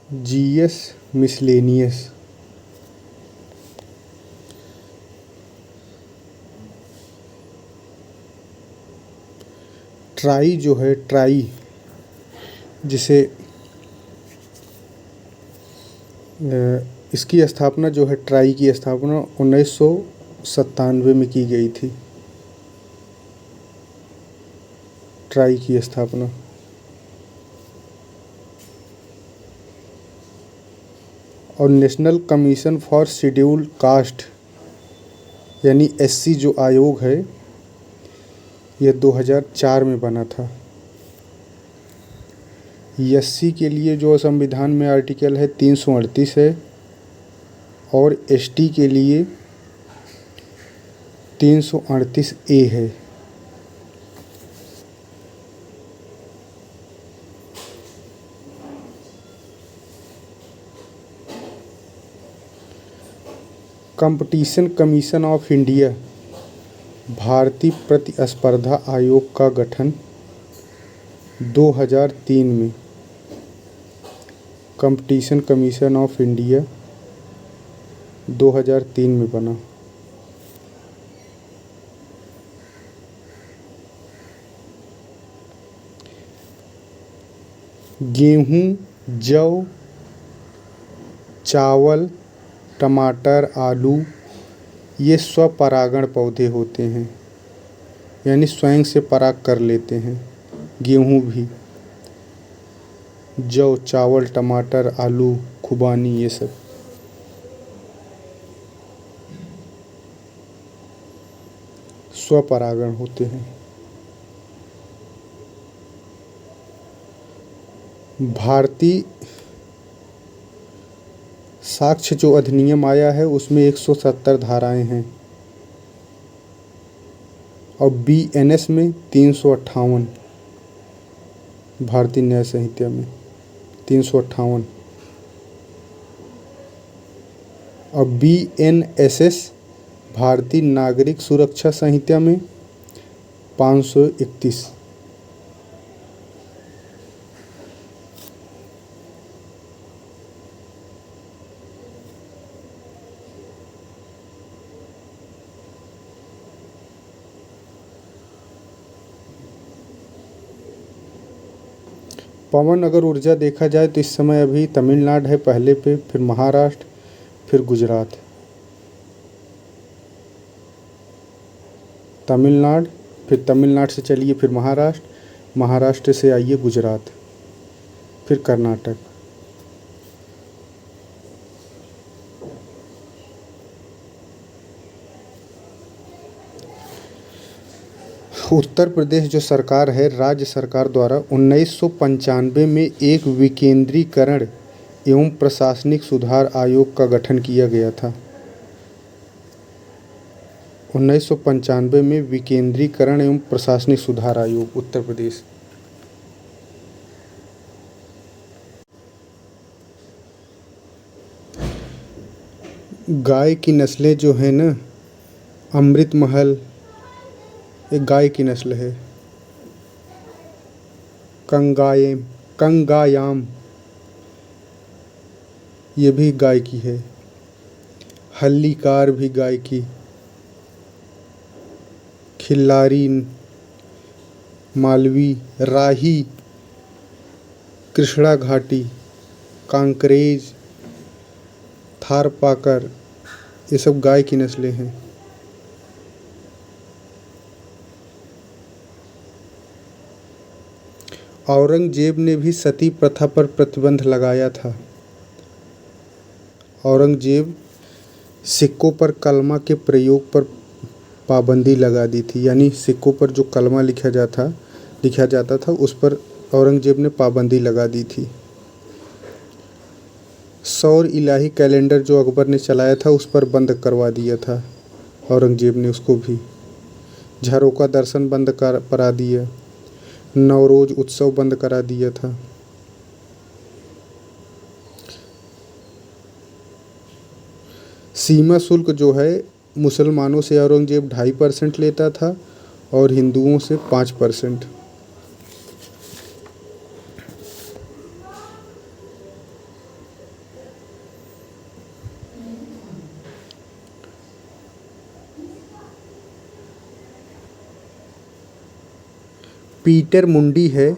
GS miscellaneous. Try जो है, try जिसे इसकी स्थापना जो है, ट्राई की स्थापना 1997 में की गई थी। ट्राई की स्थापना। और national commission for scheduled caste यानी एससी जो आयोग है, यह 2004 में बना था। एससी के लिए जो संविधान में आर्टिकल है 338 है, और एसटी के लिए 338 ए है। कंपटीशन कमीशन ऑफ इंडिया भारतीय प्रतिस्पर्धा आयोग का गठन 2003 में। कंपटीशन कमीशन ऑफ इंडिया 2003 में बना। गेहूँ, जौ, चावल, टमाटर, आलू ये स्वपरागण पौधे होते हैं, यानी स्वयं से पराग कर लेते हैं। गेहूँ भी, जौ, चावल, टमाटर, आलू, खुबानी ये सब। स्वपरागण होते हैं। भारतीय साक्ष्य जो अधिनियम आया है उसमें 170 धाराएं हैं, और बीएनएस में 358। भारतीय न्याय संहिता में 358, और बीएनएसएस भारतीय नागरिक सुरक्षा संहिता में 531। पवन अगर ऊर्जा देखा जाए तो इस समय अभी तमिलनाडु है पहले पे, फिर महाराष्ट्र, फिर गुजरात। तमिलनाडु, फिर तमिलनाडु से चलिए फिर महाराष्ट्र, महाराष्ट्र से आइए गुजरात, फिर कर्नाटक। उत्तर प्रदेश जो सरकार है, राज्य सरकार द्वारा 1995 में एक विकेंद्रीकरण एवं प्रशासनिक सुधार आयोग का गठन किया गया था। 1995 में विकेंद्रीकरण एवं प्रशासनिक सुधार आयोग, उत्तर प्रदेश। गाय की नस्लें जो है ना, अमृत महल एक गाय की नस्ल है। कंगायाम ये भी गाय की है। हल्लीकार भी गाय की। खिल्लारी, मालवी, राही, कृष्णा घाटी, कांकरेज, थारपाकर ये सब गाय की नस्लें हैं। औरंगजेब ने भी सती प्रथा पर प्रतिबंध लगाया था। औरंगजेब सिक्कों पर कलमा के प्रयोग पर पाबंदी लगा दी थी, यानी सिक्कों पर जो कलमा लिखा जाता था उस पर औरंगजेब ने पाबंदी लगा दी थी। सौर इलाही कैलेंडर जो अकबर ने चलाया था उस पर बंद करवा दिया था औरंगजेब ने उसको भी। झरोका दर्शन बंद करा दिया। नवरोज उत्सव बंद करा दिया था। सीमा शुल्क जो है मुसलमानों से औरंगजेब 2.5% लेता था और हिंदुओं से 5%। पीटर मुंडी है,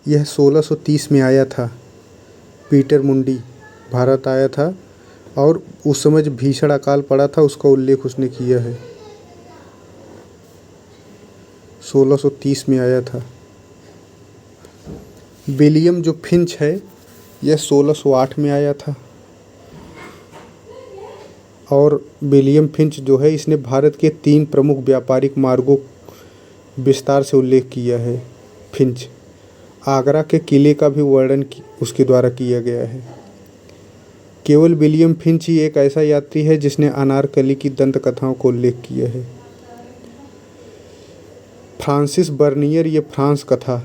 यह 1630 में आया था। पीटर मुंडी भारत आया था और उस समय जब भीषण अकाल पड़ा था उसका उल्लेख उसने किया है। 1630 में आया था। विलियम जो फिंच है यह 1608 में आया था। और विलियम फिंच जो है इसने भारत के 3 प्रमुख व्यापारिक मार्गों विस्तार से उल्लेख किया है। फिंच आगरा के किले का भी वर्णन उसके द्वारा किया गया है। केवल विलियम फिंच ही एक ऐसा यात्री है जिसने अनारकली की दंत कथाओं को उल्लेख किया है। फ्रांसिस बर्नियर ये फ्रांस का था,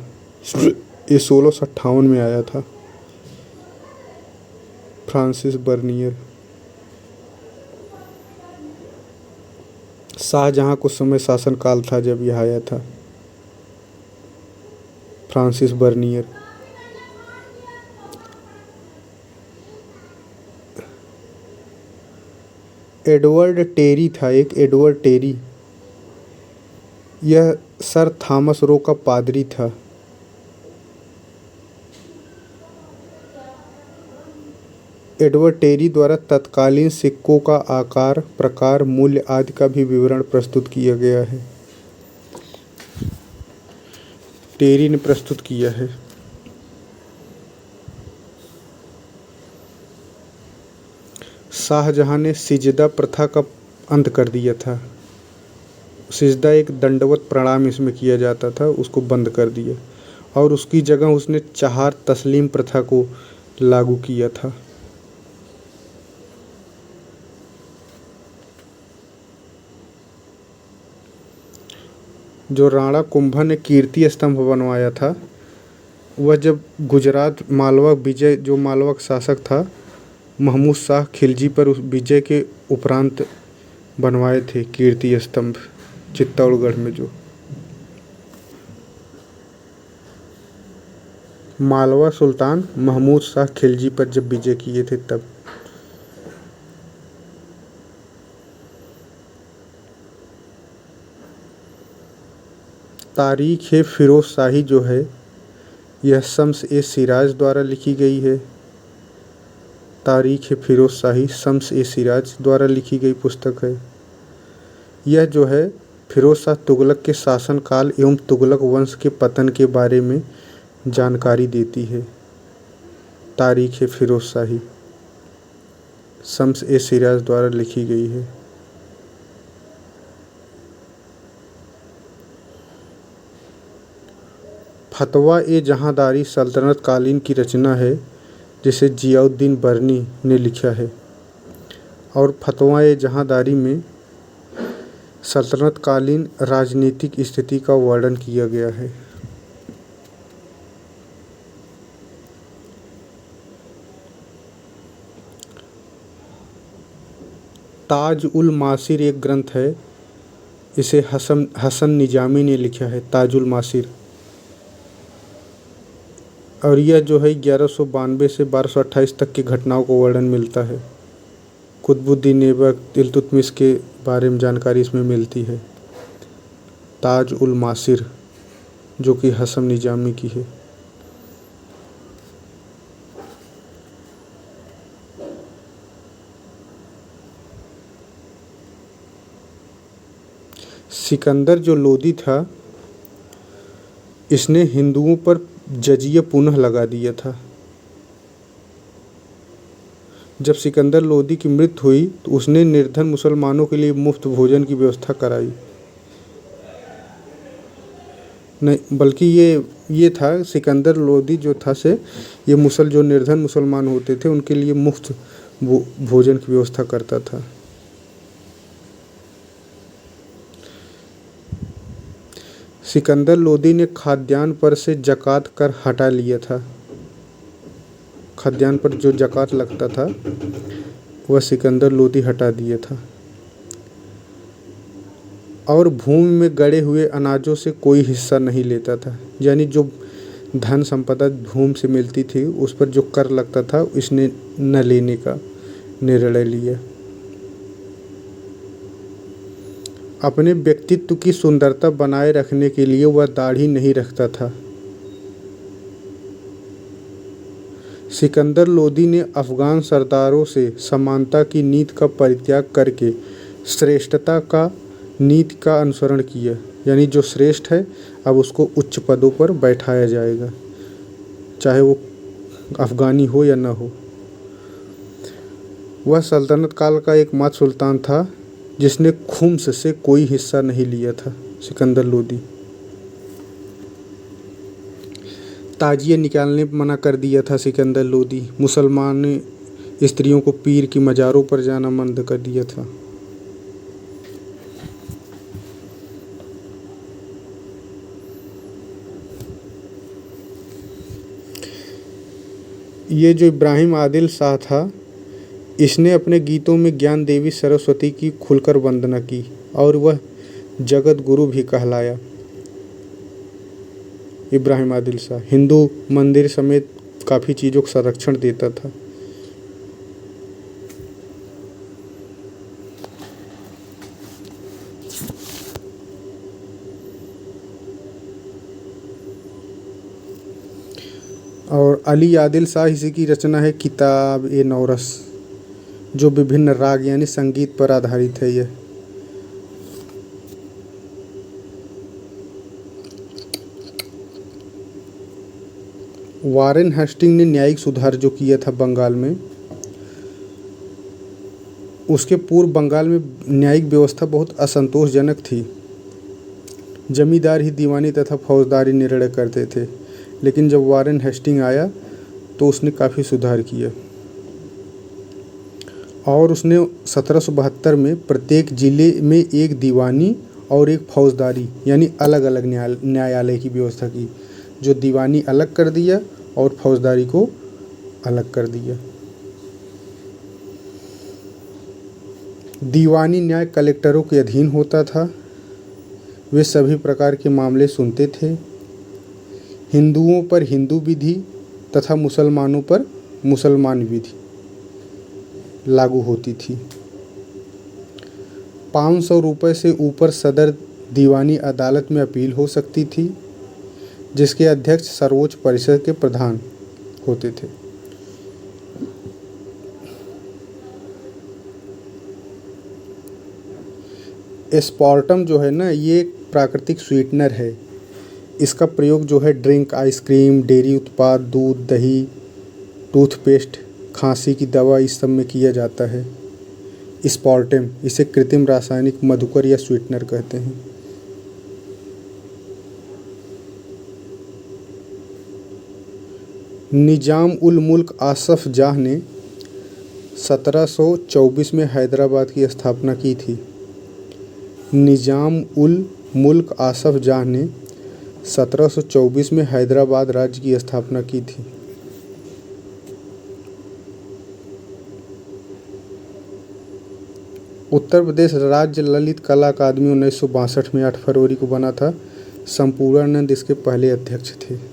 ये 1658 में आया था। फ्रांसिस बर्नियर शाहजहां को समय शासनकाल था जब यह आया था। फ्रांसिस बर्नियर एडवर्ड टेरी था, एक एडवर्ड टेरी, यह सर थॉमस रो का पादरी था। एडवर्ड टेरी द्वारा तत्कालीन सिक्कों का आकार, प्रकार, मूल्य आदि का भी विवरण प्रस्तुत किया गया है। टेरी ने प्रस्तुत किया है। शाहजहां ने सिजदा प्रथा का अंत कर दिया था। सिजदा एक दंडवत प्रणाम इसमें किया जाता था, उसको बंद कर दिया और उसकी जगह उसने चहार तस्लीम प्रथा को लागू किया था। जो राणा कुंभा ने कीर्ति स्तंभ बनवाया था वह जब गुजरात मालवा विजय, जो मालवा का शासक था महमूद शाह खिलजी पर उस विजय के उपरांत बनवाए थे कीर्ति स्तंभ चित्तौड़गढ़ में। जो मालवा सुल्तान महमूद शाह खिलजी पर जब विजय किए थे तब। तारीख है फिरोज शाही जो है यह शम्स ए सिराज द्वारा लिखी गई है। तारीख है फिरोज शाही शम्स ए सिराज द्वारा लिखी गई पुस्तक है। यह जो है फिरोज शाह तुगलक के शासनकाल एवं तुगलक वंश के पतन के बारे में जानकारी देती है। तारीख है फिरोज शाही शम्स ए सिराज द्वारा लिखी गई है। फतवा ए जहांदारी सल्तनत कालीन की रचना है जिसे जियाउद्दीन बर्नी ने लिखा है। और फतवा ए जहांदारी में सल्तनत कालीन राजनीतिक स्थिति का वर्णन किया गया है। ताज उल मासिर एक ग्रंथ है, इसे हसन निजामी ने लिखा है। ताज उल मासिर, और यह जो है 1192 से 1228 तक की घटनाओं को वर्णन मिलता है। कुतुबुद्दीन ऐबक इल्तुतमिश के बारे में जानकारी इसमें मिलती है। ताज उल मासिर जो कि हसन निजामी की है। सिकंदर जो लोदी था इसने हिंदुओं पर जजिया पुनः लगा दिया था। जब सिकंदर लोदी की मृत्यु हुई तो उसने निर्धन मुसलमानों के लिए मुफ्त भोजन की व्यवस्था कराई। नहीं बल्कि ये था सिकंदर लोदी जो था से ये जो निर्धन मुसलमान होते थे उनके लिए मुफ्त भोजन की व्यवस्था करता था। सिकंदर लोदी ने खाद्यान्न पर से जकात कर हटा लिया था। खाद्यान्न पर जो जकात लगता था वह सिकंदर लोदी हटा दिया था। और भूमि में गड़े हुए अनाजों से कोई हिस्सा नहीं लेता था, यानी जो धन संपदा भूमि से मिलती थी उस पर जो कर लगता था इसने न लेने का निर्णय लिया। अपने व्यक्तित्व की सुंदरता बनाए रखने के लिए वह दाढ़ी नहीं रखता था। सिकंदर लोदी ने अफ़गान सरदारों से समानता की नीति का परित्याग करके श्रेष्ठता का नीति का अनुसरण किया, यानी जो श्रेष्ठ है अब उसको उच्च पदों पर बैठाया जाएगा, चाहे वो अफ़गानी हो या न हो। वह सल्तनत काल का एकमात्र सुल्तान था जिसने खुम्स से कोई हिस्सा नहीं लिया था, सिकंदर लोदी। ताजिए निकालने पर मना कर दिया था सिकंदर लोदी। मुसलमान स्त्रियों को पीर की मज़ारों पर जाना बंद कर दिया था। ये जो इब्राहिम आदिल शाह था, इसने अपने गीतों में ज्ञान देवी सरस्वती की खुलकर वंदना की और वह जगत गुरु भी कहलाया। इब्राहिम आदिल शाह हिंदू मंदिर समेत काफ़ी चीज़ों का संरक्षण देता था। और अली आदिल शाह इसी की रचना है किताब ए नौरस, जो विभिन्न राग यानी संगीत पर आधारित है। यह वारेन हेस्टिंग ने न्यायिक सुधार जो किया था बंगाल में, उसके पूर्व बंगाल में न्यायिक व्यवस्था बहुत असंतोषजनक थी। जमींदार ही दीवानी तथा फौजदारी निर्णय करते थे, लेकिन जब वारेन हेस्टिंग आया तो उसने काफ़ी सुधार किया और उसने 1772 में प्रत्येक ज़िले में एक दीवानी और एक फौजदारी यानी अलग अलग न्यायालय की व्यवस्था की, जो दीवानी अलग कर दिया और फौजदारी को अलग कर दिया। दीवानी न्याय कलेक्टरों के अधीन होता था। वे सभी प्रकार के मामले सुनते थे। हिंदुओं पर हिंदू विधि तथा मुसलमानों पर मुसलमान विधि लागू होती थी। 500 रुपये से ऊपर सदर दीवानी अदालत में अपील हो सकती थी, जिसके अध्यक्ष सर्वोच्च परिषद के प्रधान होते थे। एस्पार्टम जो है ना, ये एक प्राकृतिक स्वीटनर है। इसका प्रयोग जो है ड्रिंक, आइसक्रीम, डेयरी उत्पाद, दूध, दही, टूथपेस्ट, खांसी की दवा, इस सब में किया जाता है। एस्पार्टम, इसे कृत्रिम रासायनिक मधुकर या स्वीटनर कहते हैं। निजाम उल मुल्क आसफ जाह ने 1724 में हैदराबाद की स्थापना की थी। निजाम उल मुल्क आसफ जाह ने 1724 में हैदराबाद राज्य की स्थापना की थी। उत्तर प्रदेश राज्य ललित कला अकादमी 1962 में 8 फरवरी को बना था। संपूर्णानंद इसके पहले अध्यक्ष थे।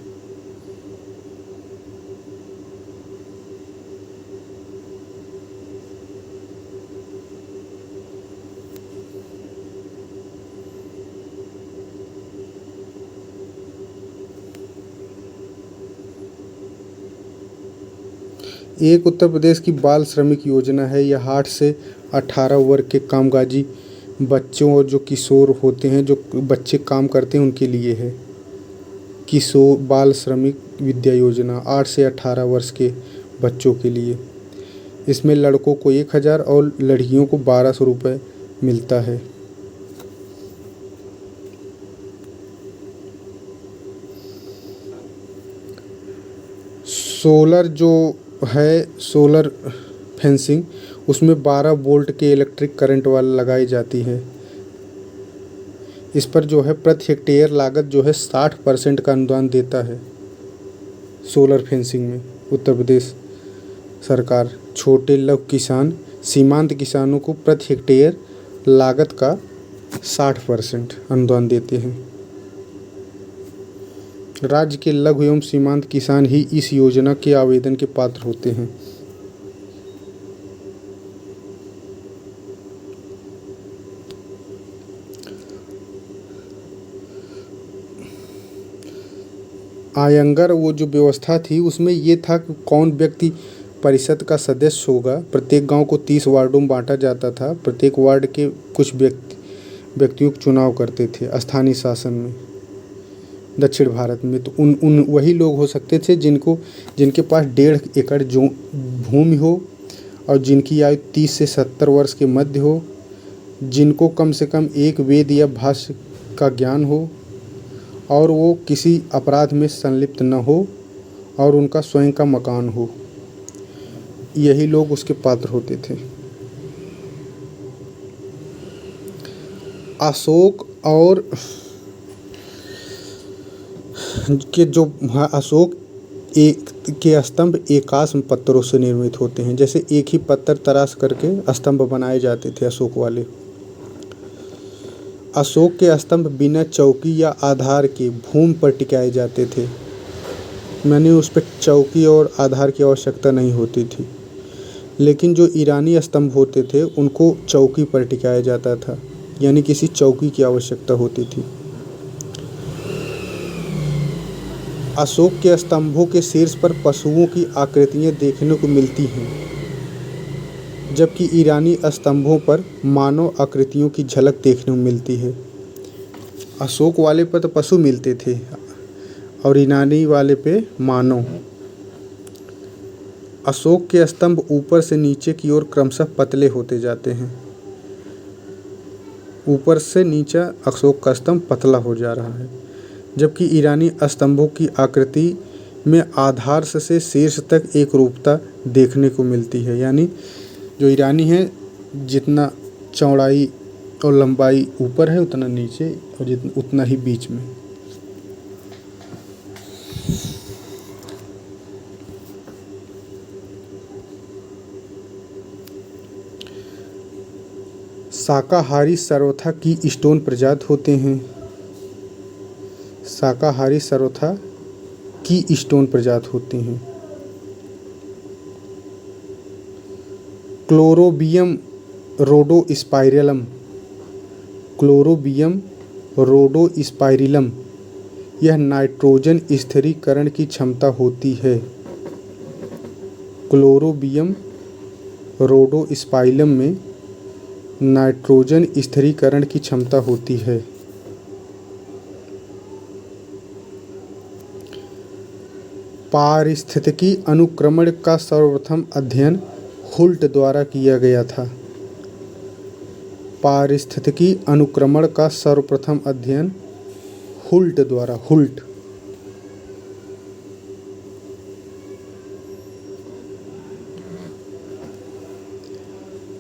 एक उत्तर प्रदेश की बाल श्रमिक योजना है। यह 8 से 18 वर्ग के कामकाजी बच्चों और जो किशोर होते हैं, जो बच्चे काम करते हैं, उनके लिए है। किशोर बाल श्रमिक विद्या योजना 8 से 18 वर्ष के बच्चों के लिए। इसमें लड़कों को 1000 और लड़कियों को 1200 रुपये मिलता है। सोलर जो है, सोलर फेंसिंग, उसमें 12 वोल्ट के इलेक्ट्रिक करंट वाला लगाई जाती है। इस पर जो है प्रति हेक्टेयर लागत जो है 60% का अनुदान देता है। सोलर फेंसिंग में उत्तर प्रदेश सरकार छोटे लघु किसान, सीमांत किसानों को प्रति हेक्टेयर लागत का 60% अनुदान देते हैं। राज्य के लघु एवं सीमांत किसान ही इस योजना के आवेदन के पात्र होते हैं। आयंगर वो जो व्यवस्था थी उसमें ये था कि कौन व्यक्ति परिषद का सदस्य होगा। प्रत्येक गांव को 30 वार्डों में बांटा जाता था। प्रत्येक वार्ड के कुछ व्यक्तियों के चुनाव करते थे स्थानीय शासन में। दक्षिण भारत में तो उन उन वही लोग हो सकते थे जिनके पास 1.5 एकड़ जो भूमि हो और जिनकी आयु 30 से 70 वर्ष के मध्य हो, जिनको कम से कम एक वेद या भाष्य का ज्ञान हो और वो किसी अपराध में संलिप्त न हो और उनका स्वयं का मकान हो। यही लोग उसके पात्र होते थे। अशोक और अशोक एक के स्तंभ एकाश्म पत्थरों से निर्मित होते हैं। जैसे एक ही पत्थर तराश करके स्तंभ बनाए जाते थे अशोक वाले। अशोक के स्तंभ बिना चौकी या आधार के भूमि पर टिकाए जाते थे। मैंने उस पर चौकी और आधार की आवश्यकता नहीं होती थी। लेकिन जो ईरानी स्तंभ होते थे उनको चौकी पर टिकाया जाता था, यानी किसी चौकी की आवश्यकता होती थी। अशोक के स्तंभों के शीर्ष पर पशुओं की आकृतियां देखने को मिलती हैं, जबकि ईरानी स्तंभों पर मानव आकृतियों की झलक देखने को मिलती है। अशोक वाले पर तो पशु मिलते थे और ईरानी वाले पे मानव। अशोक के स्तंभ ऊपर से नीचे की ओर क्रमशः पतले होते जाते हैं। ऊपर से नीचे अशोक का स्तंभ पतला हो जा रहा है, जबकि ईरानी स्तंभों की आकृति में आधार से शीर्ष तक एक रूपता देखने को मिलती है। यानी जो ईरानी है जितना चौड़ाई और लंबाई ऊपर है उतना नीचे और उतना ही बीच में। शाकाहारी सर्वथा की स्टोन प्रजात होते हैं। शाकाहारी सर्वथा की स्टोन प्रजात होते हैं। क्लोरोबियम रोडोस्पाइरिलम, क्लोरोबियम रोडोस्पाइरिलम यह नाइट्रोजन स्थिरीकरण की क्षमता होती है। क्लोरोबियम रोडोस्पाइरिलम में नाइट्रोजन स्थिरीकरण की क्षमता होती है। पारिस्थितिकी अनुक्रमण का सर्वप्रथम अध्ययन हुल्ट द्वारा किया गया था। पारिस्थितिकी अनुक्रमण का सर्वप्रथम अध्ययन हुल्ट द्वारा। हुल्ट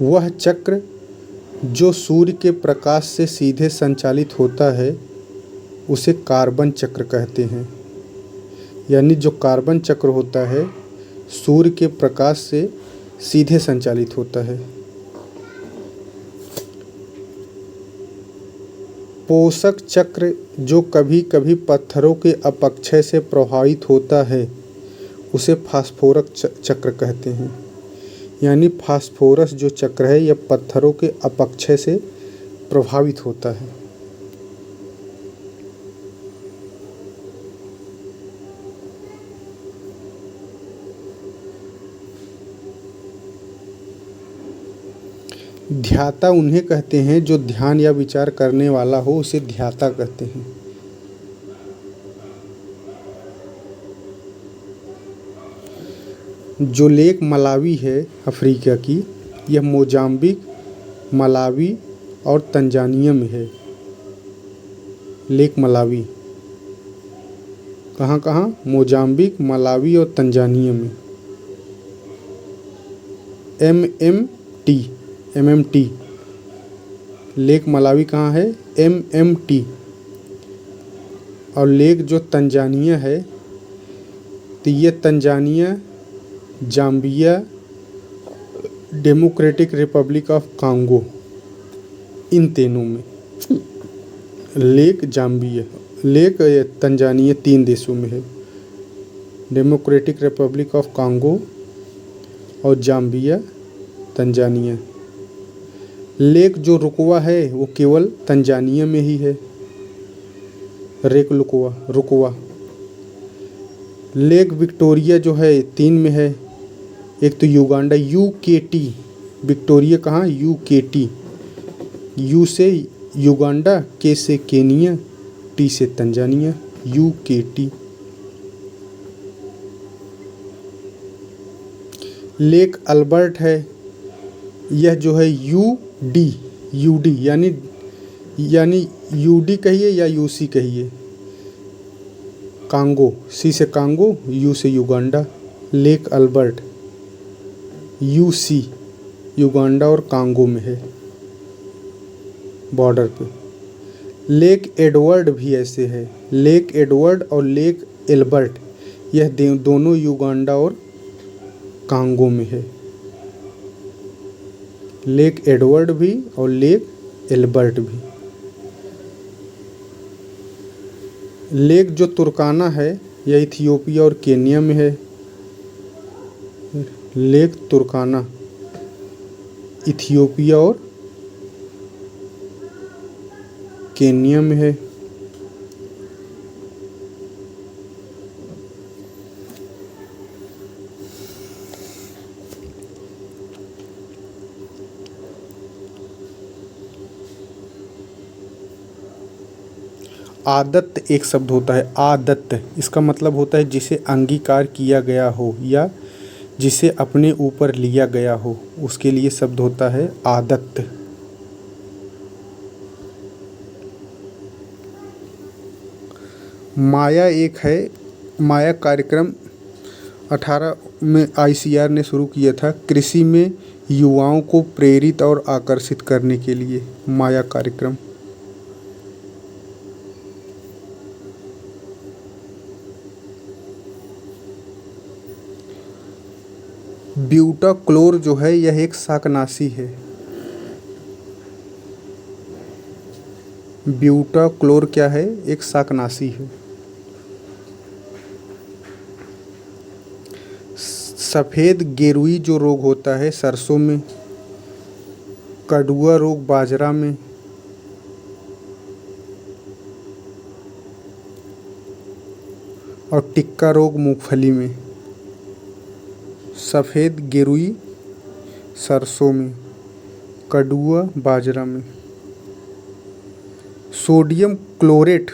वह चक्र जो सूर्य के प्रकाश से सीधे संचालित होता है उसे कार्बन चक्र कहते हैं। यानी जो कार्बन चक्र होता है सूर्य के प्रकाश से सीधे संचालित होता है। पोषक चक्र जो कभी कभी पत्थरों के अपक्षय से प्रभावित होता है उसे फास्फोरक चक्र कहते हैं। यानी फास्फोरस जो चक्र है यह पत्थरों के अपक्षय से प्रभावित होता है। ध्याता उन्हें कहते हैं जो ध्यान या विचार करने वाला हो, उसे ध्याता कहते हैं। जो लेक मलावी है अफ्रीका की, यह मोजाम्बिक, मलावी और तंजानिया में है। लेक मलावी कहाँ कहाँ? मोजाम्बिक, मलावी और तंजानिया में। MMT लेक मलावी कहाँ है? MMT। और लेक जो तंजानिया है तो ये Tanzania, Zambia, Democratic Republic of Congo, इन तीनों में। लेक जाम्बिया, लेक तंजानिया 3 देशों में है। डेमोक्रेटिक रिपब्लिक ऑफ कांगो और जाम्बिया, तंजानिया। लेक जो रुकवा है वो केवल तंजानिया में ही है। रुकवा लेक विक्टोरिया जो है 3 में है। एक तो युगांडा UKT, विक्टोरिया कहाँ UKT, यू से युगांडा, के से केनिया, टी से तंजानिया, UKT। लेक अल्बर्ट है, यह जो है UD यानी UD कहिए या UC कहिए, कांगो, C से कांगो, U से Uganda. Lake Albert UC Uganda और कांगो में है, बॉर्डर पे। लेक एडवर्ड भी ऐसे है, लेक एडवर्ड और लेक एल्बर्ट, यह दोनों युगांडा और कांगो में है। लेक एडवर्ड भी और लेक एल्बर्ट भी। लेक जो तुर्काना है यह इथियोपिया और केन्या में है। लेक तुर्काना इथियोपिया और केन्या में है। आदत्त एक शब्द होता है, आदत्त, इसका मतलब होता है जिसे अंगीकार किया गया हो या जिसे अपने ऊपर लिया गया हो, उसके लिए शब्द होता है आदत्त। माया एक है, माया कार्यक्रम 18 में ICR ने शुरू किया था कृषि में युवाओं को प्रेरित और आकर्षित करने के लिए, माया कार्यक्रम। ब्यूटाक्लोर जो है यह एक शाकनाशी है। ब्यूटाक्लोर क्या है? एक शाकनाशी है। सफ़ेद गेरुई जो रोग होता है सरसों में, कड़ुआ रोग बाजरा में, और टिक्का रोग मूंगफली में। सफ़ेद गेरुई सरसों में, कड़ुआ बाजरा में। सोडियम क्लोरेट,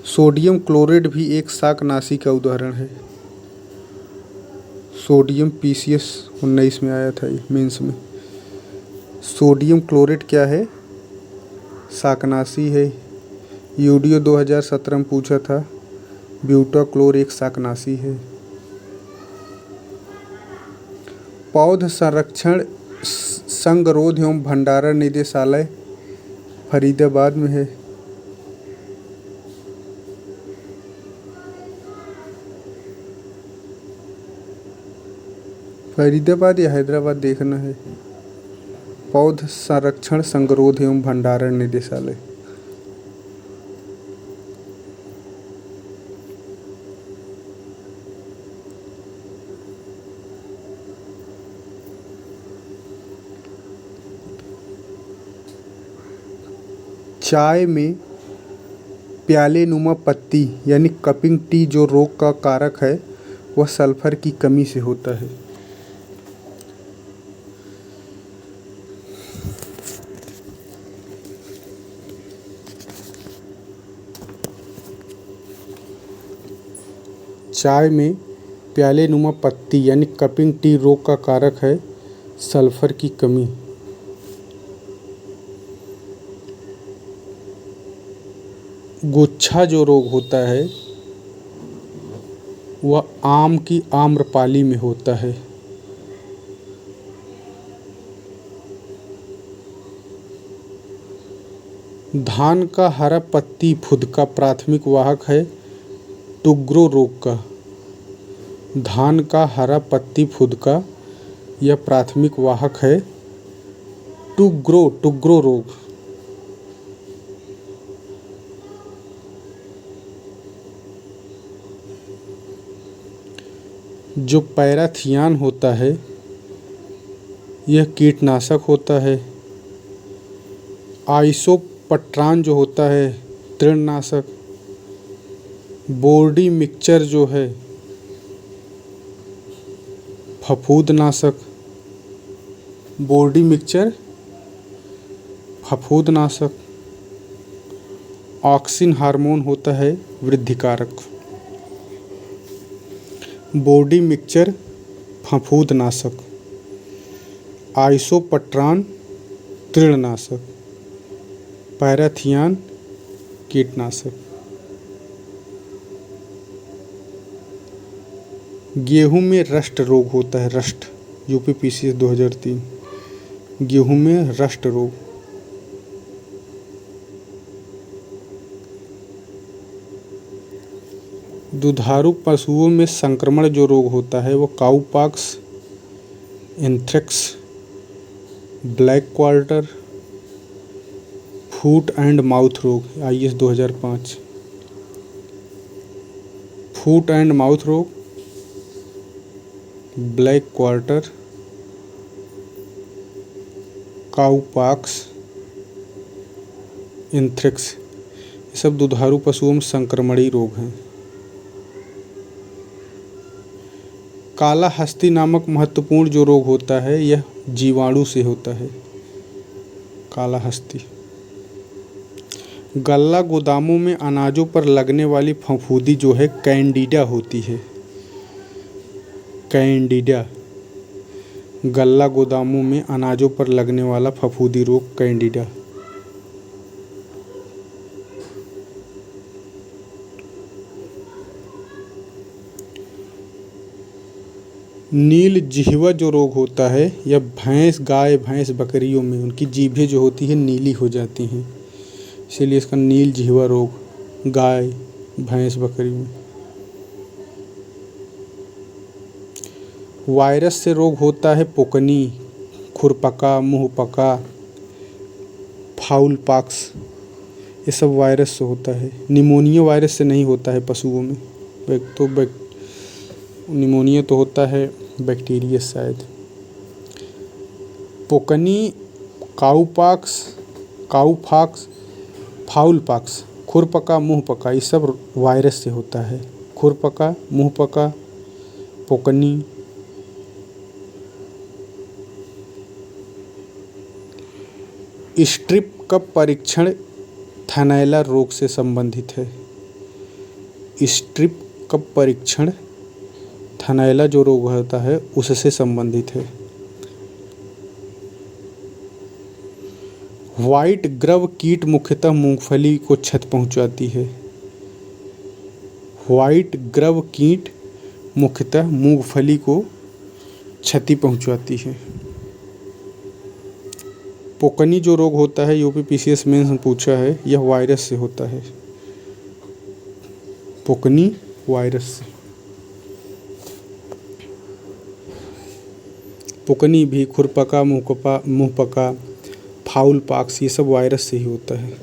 सोडियम क्लोरेट भी एक शाकनाशी का उदाहरण है। सोडियम PCS 19 में आया था ये मेंस में। सोडियम क्लोरेट क्या है? शाकनाशी है। यूडीओ 2017 में पूछा था। ब्यूटाक्लोर एक शाकनाशी है। पौध संरक्षण संगरोध एवं भंडारण निदेशालय फरीदाबाद में है। फरीदाबाद या हैदराबाद देखना है। पौध संरक्षण संगरोध एवं भंडारण निदेशालय। चाय में प्याले नुमा पत्ती यानी कपिंग टी जो रोग का कारक है वह सल्फर की कमी से होता है। चाय में प्याले नुमा पत्ती यानी कपिंग टी रोग का कारक है सल्फर की कमी। गुच्छा जो रोग होता है वह आम की आम्रपाली में होता है। धान का हरा पत्ती फुदका प्राथमिक वाहक है टुग्रो रोग का। धान का हरा पत्ती फुदका यह प्राथमिक वाहक है टुग्रो रोग। जो पैराथियान होता है यह कीटनाशक होता है। आइसोपट्रान जो होता है तृणनाशक। बोर्डी मिक्सचर जो है फफूंदनाशक, बोर्डी मिक्सचर फफूंदनाशक। ऑक्सिन हार्मोन होता है वृद्धिकारक। बोर्डी मिक्सचर फफूंदनाशक। आइसोपट्रान तृणनाशक। पैराथियान कीटनाशक। गेहूं में रस्ट रोग होता है, रस्ट, यूपीपीसीएस 2003। गेहूं में रस्ट रोग। दुधारू पशुओं में संक्रमण जो रोग होता है वो cowpox, anthrax, black quarter, foot and mouth रोग, IS 2005। फूट एंड माउथ रोग, ब्लैक क्वार्टर, काउपॉक्स, एंथ्रेक्स, ये सब दुधारू पशुओं में संक्रमणीय रोग हैं। काला हस्ती नामक महत्वपूर्ण जो रोग होता है यह जीवाणु से होता है, काला हस्ती। गल्ला गोदामों में अनाजों पर लगने वाली फफूंदी जो है कैंडिडा होती है, कैंडिडा। गल्ला गोदामों में अनाजों पर लगने वाला फफूंदी रोग कैंडिडा। नील जिह्वा जो रोग होता है यह भैंस, गाय, भैंस, बकरियों में उनकी जीभें जो होती है नीली हो जाती हैं, इसीलिए इसका नील जिह्वा रोग गाय, भैंस, बकरी में। वायरस से रोग होता है पोकनी, खुरपका, मुंहपका, फाउल पॉक्स, ये सब वायरस से होता है। निमोनिया वायरस से नहीं होता है पशुओं में, निमोनिया तो होता है बैक्टीरिया शायद। पोकनी, काउपॉक्स, काउफॉक्स, फाउल पॉक्स, खुरपका, मुंहपका, ये सब वायरस से होता है। खुरपका, मुंहपका, पोकनी। स्ट्रिप का परीक्षण थैलेला रोग से संबंधित है। स्ट्रिप का परीक्षण थैलेला जो रोग होता है उससे संबंधित है। व्हाइट ग्रव कीट मुख्यतः मूंगफली को क्षति पहुंचाती है। व्हाइट ग्रव कीट मुख्यतः मूंगफली को क्षति पहुंचाती है। पोकनी जो रोग होता है यूपीपीसीएस में पूछा है, यह वायरस से होता है। पोकनी वायरस से। पोकनी भी, खुरपका, मुंहपका, फाउल पॉक्स, ये सब वायरस से ही होता है।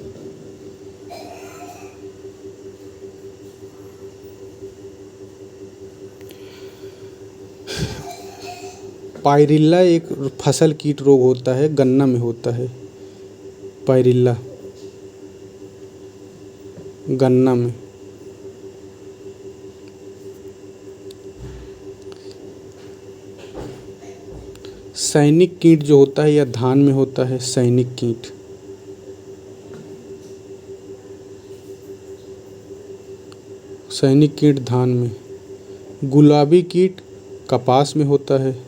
पायरिल्ला एक फसल कीट रोग होता है, गन्ना में होता है। पायरिल्ला गन्ना में। सैनिक कीट जो होता है यह धान में होता है, सैनिक कीट। सैनिक कीट धान में। गुलाबी कीट कपास में होता है।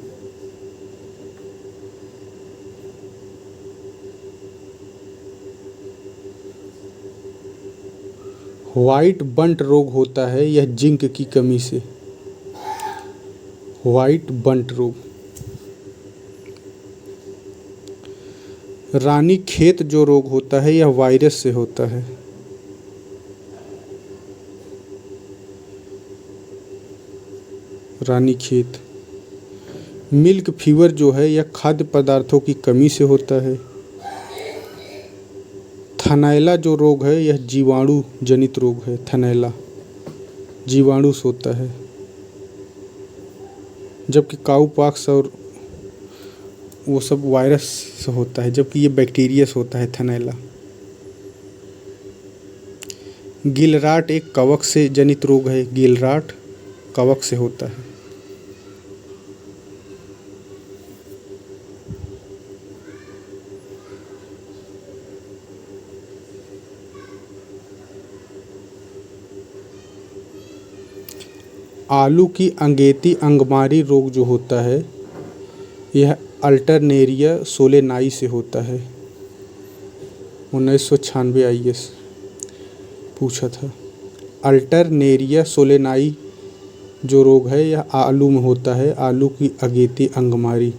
व्हाइट बंट रोग होता है यह जिंक की कमी से। व्हाइट बंट रोग। रानी खेत जो रोग होता है यह वायरस से होता है। रानी खेत। मिल्क फीवर जो है यह खाद्य पदार्थों की कमी से होता है। थनैला जो रोग है यह जीवाणु जनित रोग है। थनैला जीवाणु से होता है, जबकि काउपॉक्स और वो सब वायरस से होता है, जबकि ये बैक्टीरिया से होता है थनैला। गिलराट एक कवक से जनित रोग है। गिलराट कवक से होता है। आलू की अंगेती अंगमारी रोग जो होता है यह अल्टरनेरिया सोलेनाई से होता है। 1996 IAS पूछा था। अल्टरनेरिया सोलेनाई जो रोग है यह आलू में होता है। आलू की अगेती अंगमारी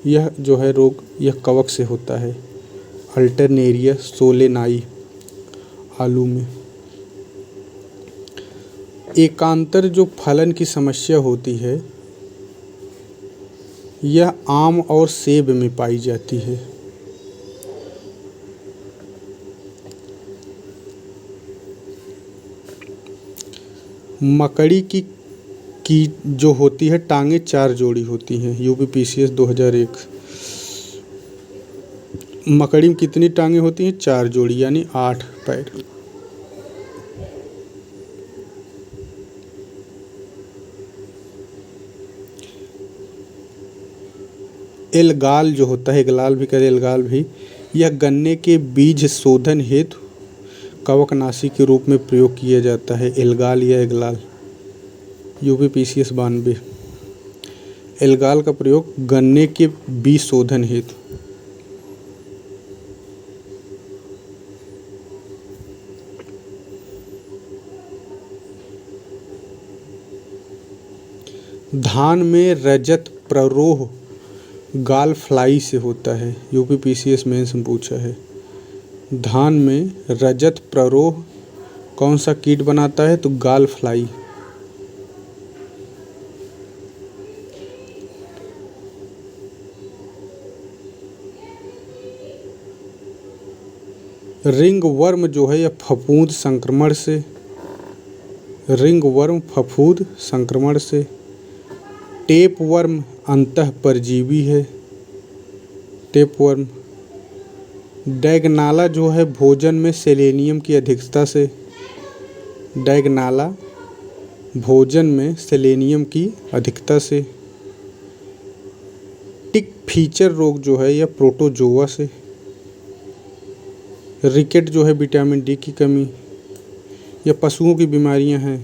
यह जो है रोग यह कवक से होता है। अल्टरनेरिया सोलेनाई आलू में। एकांतर जो फलन की समस्या होती है यह आम और सेब में पाई जाती है। मकड़ी की जो होती है टांगे 4 जोड़ी होती हैं। UPPCS 2001। मकड़ी में कितनी टांगे होती हैं? 4 जोड़ी यानी 8 पैर। एल्गाल जो होता है, एल्गाल भी कहते हैं, एल्गाल भी, यह गन्ने के बीज शोधन हेतु कवकनाशी के रूप में प्रयोग किया जाता है। एल्गाल या एग्लाल। UPPCS 92। एल्गाल का प्रयोग गन्ने के बीज शोधन हेतु। धान में रजत प्ररोह गाल फ्लाई से होता है। UPPCS मेंस में पूछा है। धान में रजत प्ररोह कौन सा कीट बनाता है? तो गाल फ्लाई। रिंगवर्म जो है यह फफूंद संक्रमण से, रिंगवर्म फफूंद संक्रमण से। टेपवर्म अंतः परजीवी है। टेपवर्म। डैगनाला जो है भोजन में सेलेनियम की अधिकता से। डैगनाला भोजन में सेलेनियम की अधिकता से। टिक फीचर रोग जो है यह प्रोटोजोआ से। रिकेट जो है विटामिन डी की कमी। यह पशुओं की बीमारियां हैं।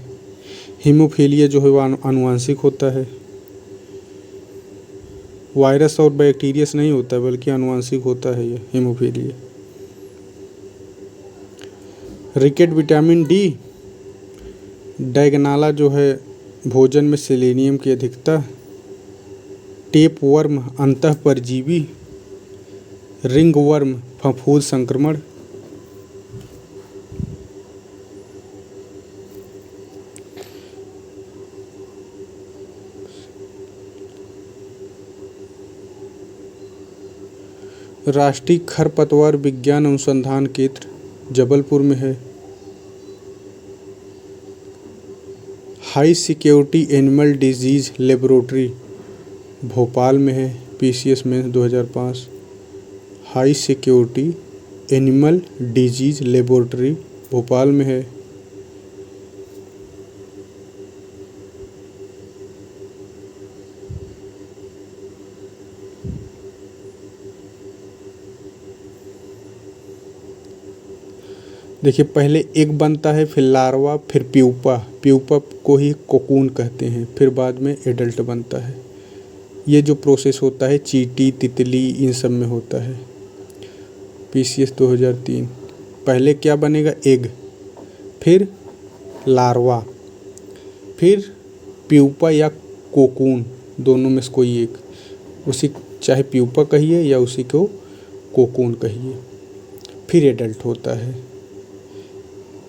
हीमोफीलिया जो है वह आनुवांशिक होता है। वायरस और बैक्टीरिया से नहीं होता है बल्कि आनुवांशिक होता है यह हीमोफीलिया। रिकेट vitamin D. डैगनाला जो है भोजन में सेलेनियम की अधिकता। टेपवर्म अंतः परजीवी। रिंगवर्म फफूंद संक्रमण। राष्ट्रीय खरपतवार विज्ञान अनुसंधान केंद्र जबलपुर में है। High security animal disease laboratory Bhopal में है। PCS mains 2005। High security animal disease laboratory Bhopal में है। देखिए पहले एग बनता है, फिर लार्वा, फिर प्यूपा। प्यूपा को ही कोकून कहते हैं, फिर बाद में एडल्ट बनता है। ये जो प्रोसेस होता है चींटी, तितली, इन सब में होता है। PCS 2003। पहले क्या बनेगा? एग, फिर लार्वा, फिर प्यूपा या कोकून, दोनों में से कोई एक। उसी चाहे प्यूपा कहिए या उसी को कोकून कहिए। फिर एडल्ट होता है।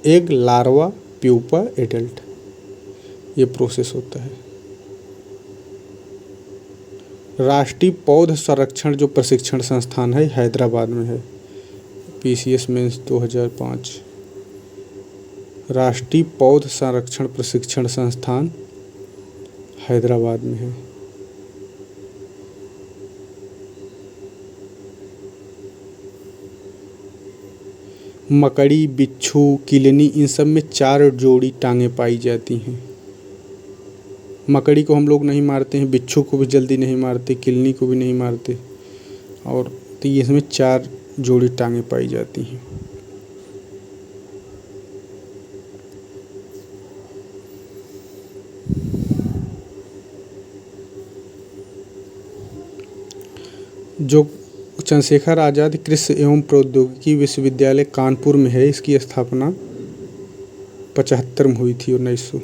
एग, लार्वा, प्यूपा, एडल्ट, ये प्रोसेस होता है। राष्ट्रीय पौध संरक्षण जो प्रशिक्षण संस्थान है हैदराबाद में है। PCS mains 2005। राष्ट्रीय पौध संरक्षण प्रशिक्षण संस्थान हैदराबाद में है। मकड़ी, बिच्छू, किलनी, इन सब में 4 जोड़ी टांगें पाई जाती हैं। मकड़ी को हम लोग नहीं मारते हैं, बिच्छू को भी जल्दी नहीं मारते, किलनी को भी नहीं मारते, और तो ये इसमें 4 जोड़ी टांगें पाई जाती हैं। जो चंद्रशेखर आज़ाद कृषि एवं प्रौद्योगिकी विश्वविद्यालय कानपुर में है, इसकी स्थापना 75 में हुई थी, 1900,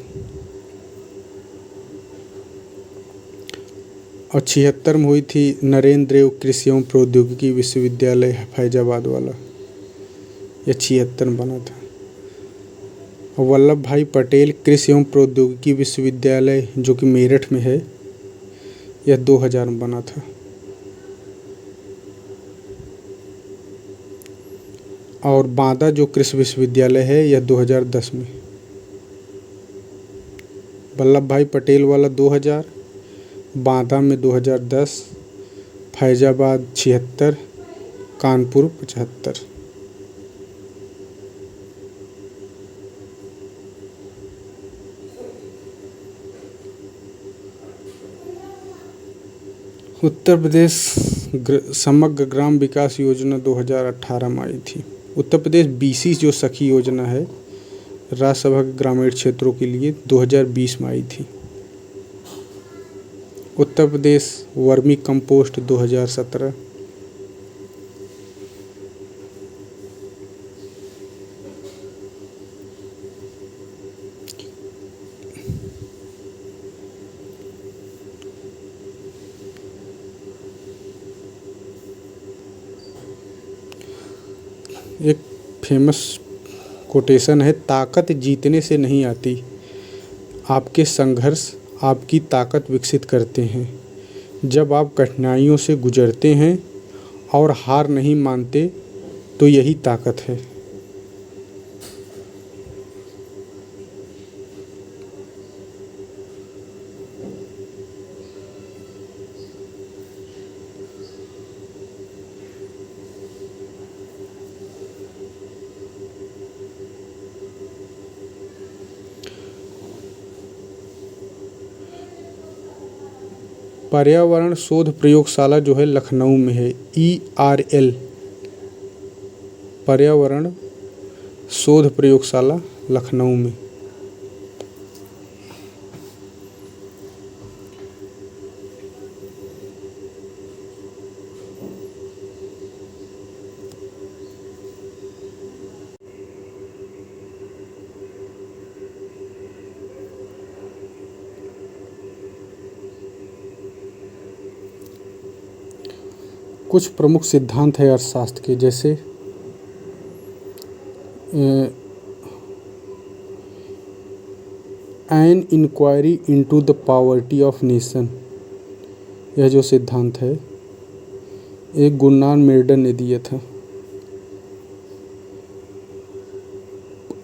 और 76 में हुई थी नरेंद्र देव कृषि एवं प्रौद्योगिकी विश्वविद्यालय फैजाबाद वाला, यह 76 में बना था। और वल्लभ भाई पटेल कृषि एवं प्रौद्योगिकी विश्वविद्यालय जो कि मेरठ में है, यह 2000 में बना था। और बांदा जो कृषि विश्वविद्यालय है, यह 2010 में। वल्लभ भाई पटेल वाला 2000, बांदा में 2010, फैजाबाद 76, कानपुर 75। उत्तर प्रदेश समग्र ग्राम विकास योजना 2018 में आई थी। उत्तर प्रदेश बीसी जो सखी योजना है राज्यसभा के ग्रामीण क्षेत्रों के लिए 2020 में आई थी। Uttar Pradesh vermi compost 2017। एक फेमस कोटेशन है, ताकत जीतने से नहीं आती, आपके संघर्ष आपकी ताकत विकसित करते हैं। जब आप कठिनाइयों से गुजरते हैं और हार नहीं मानते तो यही ताकत है। पर्यावरण शोध प्रयोगशाला जो है लखनऊ में है, ERL पर्यावरण शोध प्रयोगशाला लखनऊ में। कुछ प्रमुख सिद्धांत है अर्थशास्त्र के, जैसे an inquiry into the poverty of nation, यह जो सिद्धांत है एक गुरनान मेर्डन ने दिया था।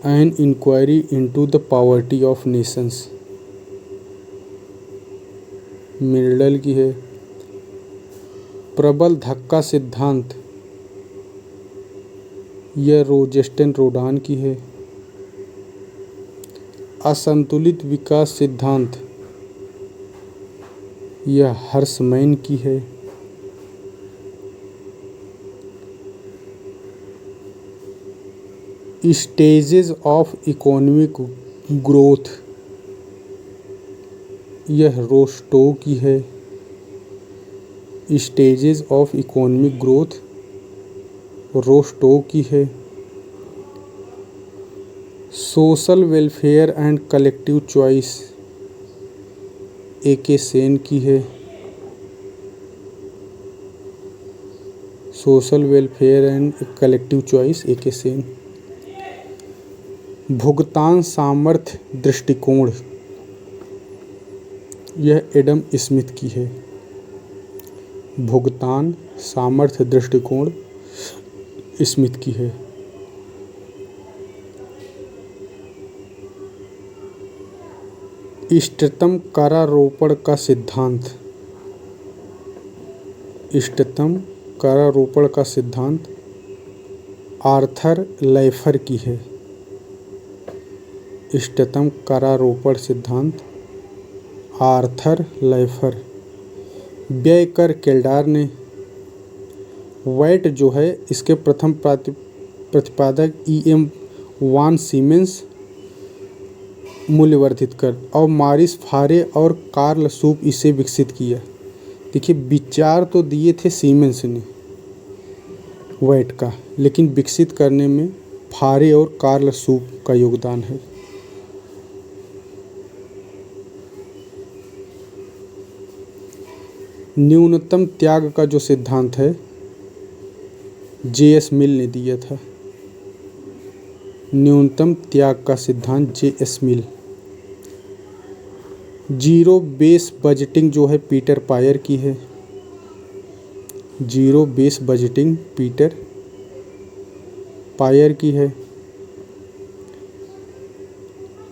An inquiry into the poverty of nations Myrdal की है। प्रबल धक्का सिद्धांत यह रोजेस्टेन रोडान की है। असंतुलित विकास सिद्धांत यह हर्समैन की है। स्टेजेस ऑफ इकोनॉमिक ग्रोथ यह रोस्टो की है। Stages of economic growth Rosto की है। Social welfare and collective choice A.K. Sen की है। Social welfare and collective choice A.K. Sen. भुगतान सामर्थ्य दृष्टिकोण यह एडम स्मिथ की है। भुगतान सामर्थ्य दृष्टिकोण स्मिथ की है। इष्टतम कारारोपण का सिद्धांत, इष्टतम कारारोपण का सिद्धांत आर्थर लैफर की है। इष्टतम करारोपण सिद्धांत आर्थर लैफर। व्यय कर केल्डार ने। वैट जो है इसके प्रथम प्रतिपादक E.M. वान सीमेंस मूल्यवर्धित कर और मारिस फारे और कार्ल सूप इसे विकसित किया। देखिए विचार तो दिए थे सीमेंस ने वैट का, लेकिन विकसित करने में फारे और कार्ल सूप का योगदान है। न्यूनतम त्याग का जो सिद्धांत है J.S. मिल ने दिया था। न्यूनतम त्याग का सिद्धांत J.S. मिल। जीरो बेस बजटिंग जो है पीटर पायर की है। Zero base budgeting Peter Pyhrr की है।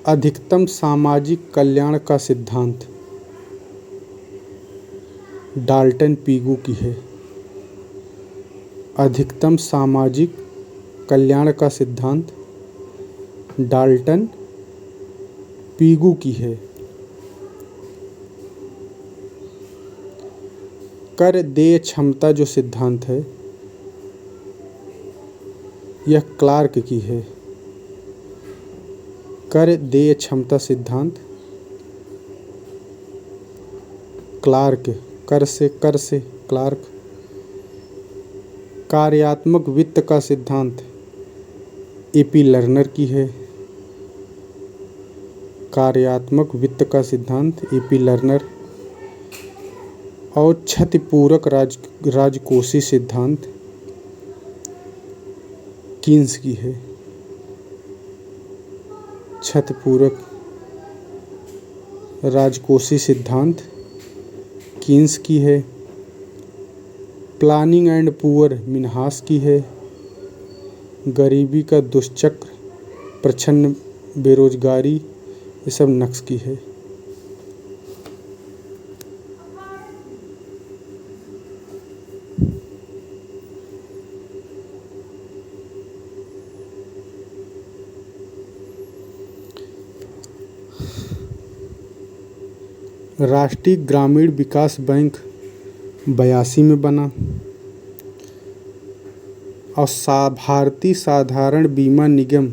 अधिकतम सामाजिक कल्याण का सिद्धांत डाल्टन पीगू की है। अधिकतम सामाजिक कल्याण का सिद्धांत डाल्टन पीगू की है। कर देय क्षमता जो सिद्धांत है यह क्लार्क की है। कर देय क्षमता सिद्धांत क्लार्क। कर से क्लार्क। कार्यात्मक वित्त का सिद्धांत A.P. लर्नर की है। कार्यात्मक वित्त का सिद्धांत A.P. लर्नर। और क्षतिपूरक राजकोषीय सिद्धांत कीन्स की है। क्षतिपूरक राजकोषीय सिद्धांत कीन्स की है। प्लानिंग एंड पुअर मिन्हास की है। गरीबी का दुष्चक्र, प्रच्छन्न बेरोजगारी, ये सब नक्स की है। राष्ट्रीय ग्रामीण विकास बैंक 82 में बना और भारतीय साधारण बीमा निगम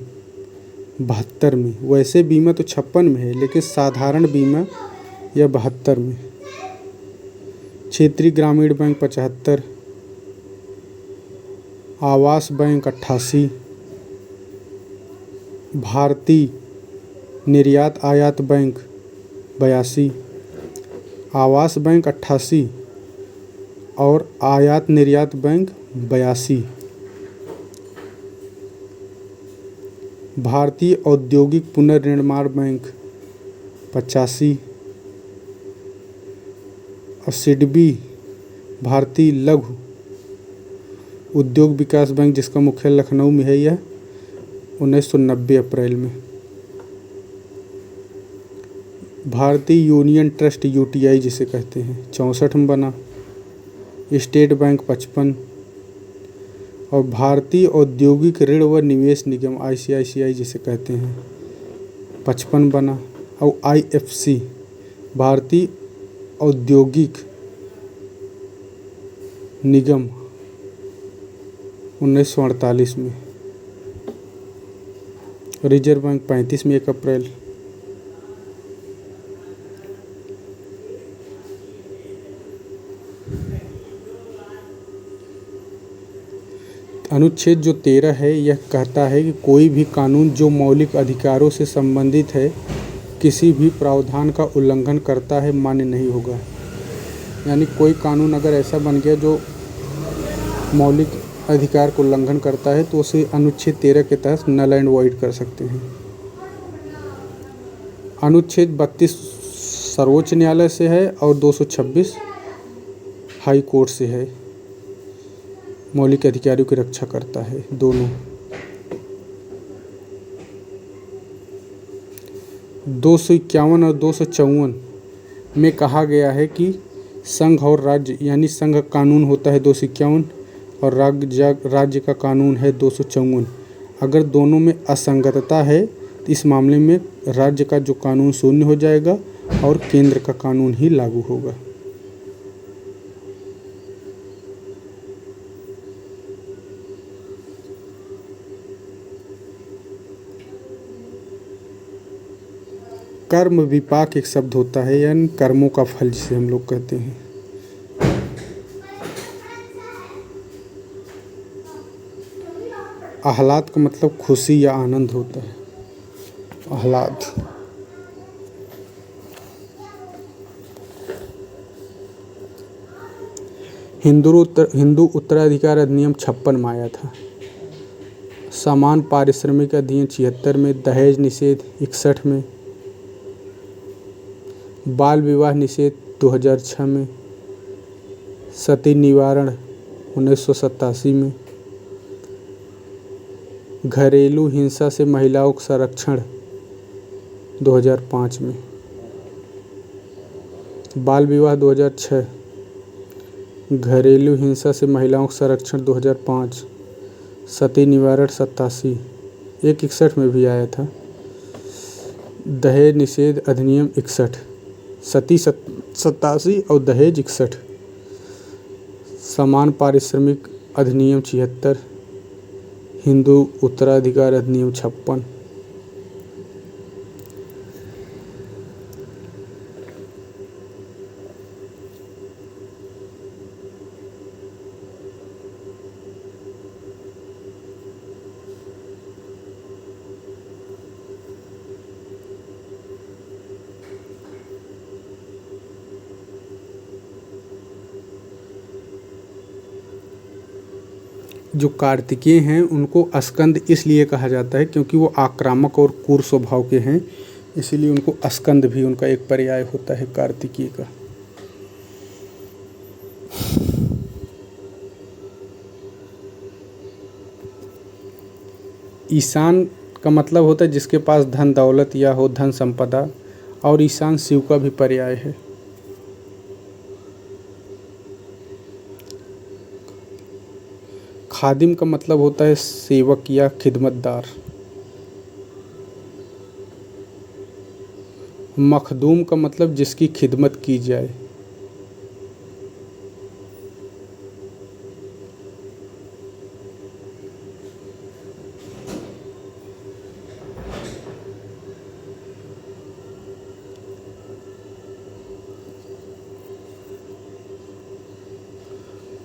72 में। वैसे बीमा तो 56 में है, लेकिन साधारण बीमा यह 72 में। क्षेत्रीय ग्रामीण बैंक 75, आवास बैंक 88, भारतीय निर्यात आयात बैंक 82, आवास बैंक 88 और आयात निर्यात बैंक 82। भारतीय औद्योगिक पुनर्निर्माण बैंक 85 और सिडबी भारतीय लघु उद्योग विकास बैंक जिसका मुख्यालय लखनऊ में है, यह 1990 अप्रैल में। भारतीय यूनियन ट्रस्ट UTI जिसे कहते हैं 64 में बना। स्टेट बैंक 55 और भारतीय औद्योगिक ऋण व निवेश निगम ICICI जिसे कहते हैं 55 बना। और IFC भारतीय औद्योगिक निगम 1948 में। रिजर्व बैंक 35 में 1 अप्रैल। अनुच्छेद जो 13 है यह कहता है कि कोई भी कानून जो मौलिक अधिकारों से संबंधित है किसी भी प्रावधान का उल्लंघन करता है मान्य नहीं होगा। यानी कोई कानून अगर ऐसा बन गया जो मौलिक अधिकार को उल्लंघन करता है तो उसे अनुच्छेद 13 के तहत नल एंड वॉइड कर सकते हैं। अनुच्छेद 32 सर्वोच्च न्यायालय से है और 226 हाई कोर्ट से है। मौलिक अधिकारों की रक्षा करता है दोनों। 251 और 254 में कहा गया है कि संघ और राज्य यानी संघ कानून होता है 251 और राज्य का कानून है 254। अगर दोनों में असंगतता है तो इस मामले में राज्य का जो कानून शून्य हो जाएगा और केंद्र का कानून ही लागू होगा। कर्म विपाक एक शब्द होता है, यानी कर्मों का फल जिसे हम लोग कहते हैं। आह्लाद का मतलब खुशी या आनंद होता है, आह्लाद। हिंदू उत्तराधिकार अधिनियम 56 में आया था। समान पारिश्रमिक अधिनियम 76 में, दहेज निषेध 61 में, बाल विवाह निषेध 2006 में, सती निवारण 1987 में, घरेलू हिंसा से महिलाओं का संरक्षण 2005 में, बाल विवाह 2006, घरेलू हिंसा से महिलाओं का संरक्षण 2005, सती निवारण 87, एक 61 में भी आया था, दहेज निषेध अधिनियम 61, सती 87 और दहेज 61, समान पारिश्रमिक अधिनियम 76, हिंदू उत्तराधिकार अधिनियम 56। जो कार्तिकेय हैं उनको स्कंद इसलिए कहा जाता है क्योंकि वो आक्रामक और क्रूर स्वभाव के हैं, इसीलिए उनको स्कंद भी उनका एक पर्याय होता है कार्तिकेय का। ईशान का मतलब होता है जिसके पास धन दौलत या हो धन संपदा, और ईशान शिव का भी पर्याय है। खादिम का मतलब होता है सेवक या खिदमतदार। मखदूम का मतलब जिसकी खिदमत की जाए।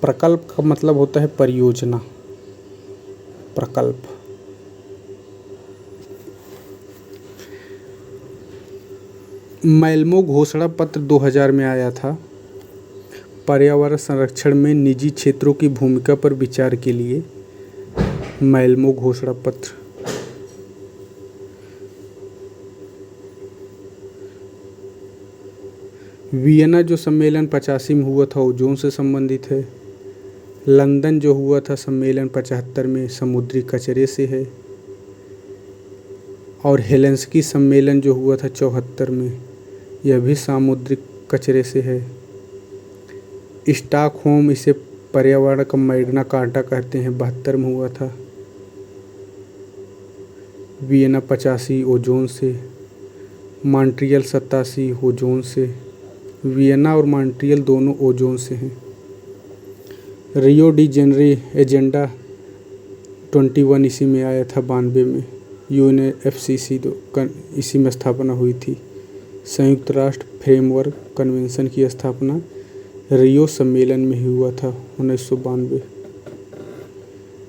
प्रकल्प का मतलब होता है परियोजना, प्रकल्प। मैल्मो घोषणा पत्र 2000 में आया था। पर्यावरण संरक्षण में निजी क्षेत्रों की भूमिका पर विचार के लिए मैल्मो घोषणा पत्र। वियना जो सम्मेलन 85 में हुआ था ओजोन से संबंधित है। लंदन जो हुआ था सम्मेलन 75 में समुद्री कचरे से है। और हेलेंस्की सम्मेलन जो हुआ था 74 में, यह भी सामुद्रिक कचरे से है। स्टॉकहोम इसे पर्यावरण का मैग्ना कार्टा कहते हैं, 72 में हुआ था। वियना 85 ओजोन से, मॉन्ट्रियल 87 ओजोन से। वियना और मॉन्ट्रियल दोनों ओजोन से हैं। रियो डी जेनरी एजेंडा 21 इसी में आया था, 92 में। UNFCCC इसी में स्थापना हुई थी। संयुक्त राष्ट्र फ्रेमवर्क कन्वेंशन की स्थापना रियो सम्मेलन में ही हुआ था 1992।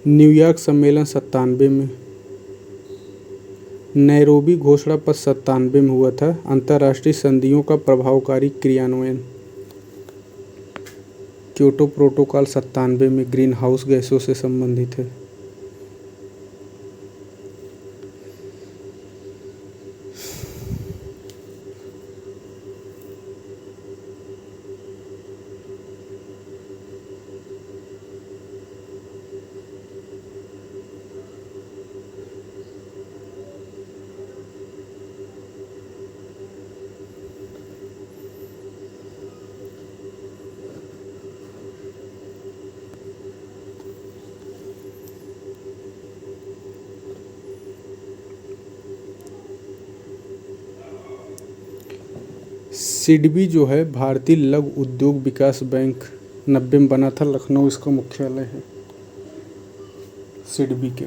न्यूयॉर्क सम्मेलन 97 में। नैरोबी घोषणा पत्र 97 में हुआ था। अंतर्राष्ट्रीय संधियों का प्रभावकारी क्रियान्वयन। क्योटो प्रोटोकॉल 97 में ग्रीन हाउस गैसों से संबंधित है। सिडबी जो है भारतीय लघु उद्योग विकास बैंक 90 में बना था, लखनऊ इसका मुख्यालय है सिडबी के।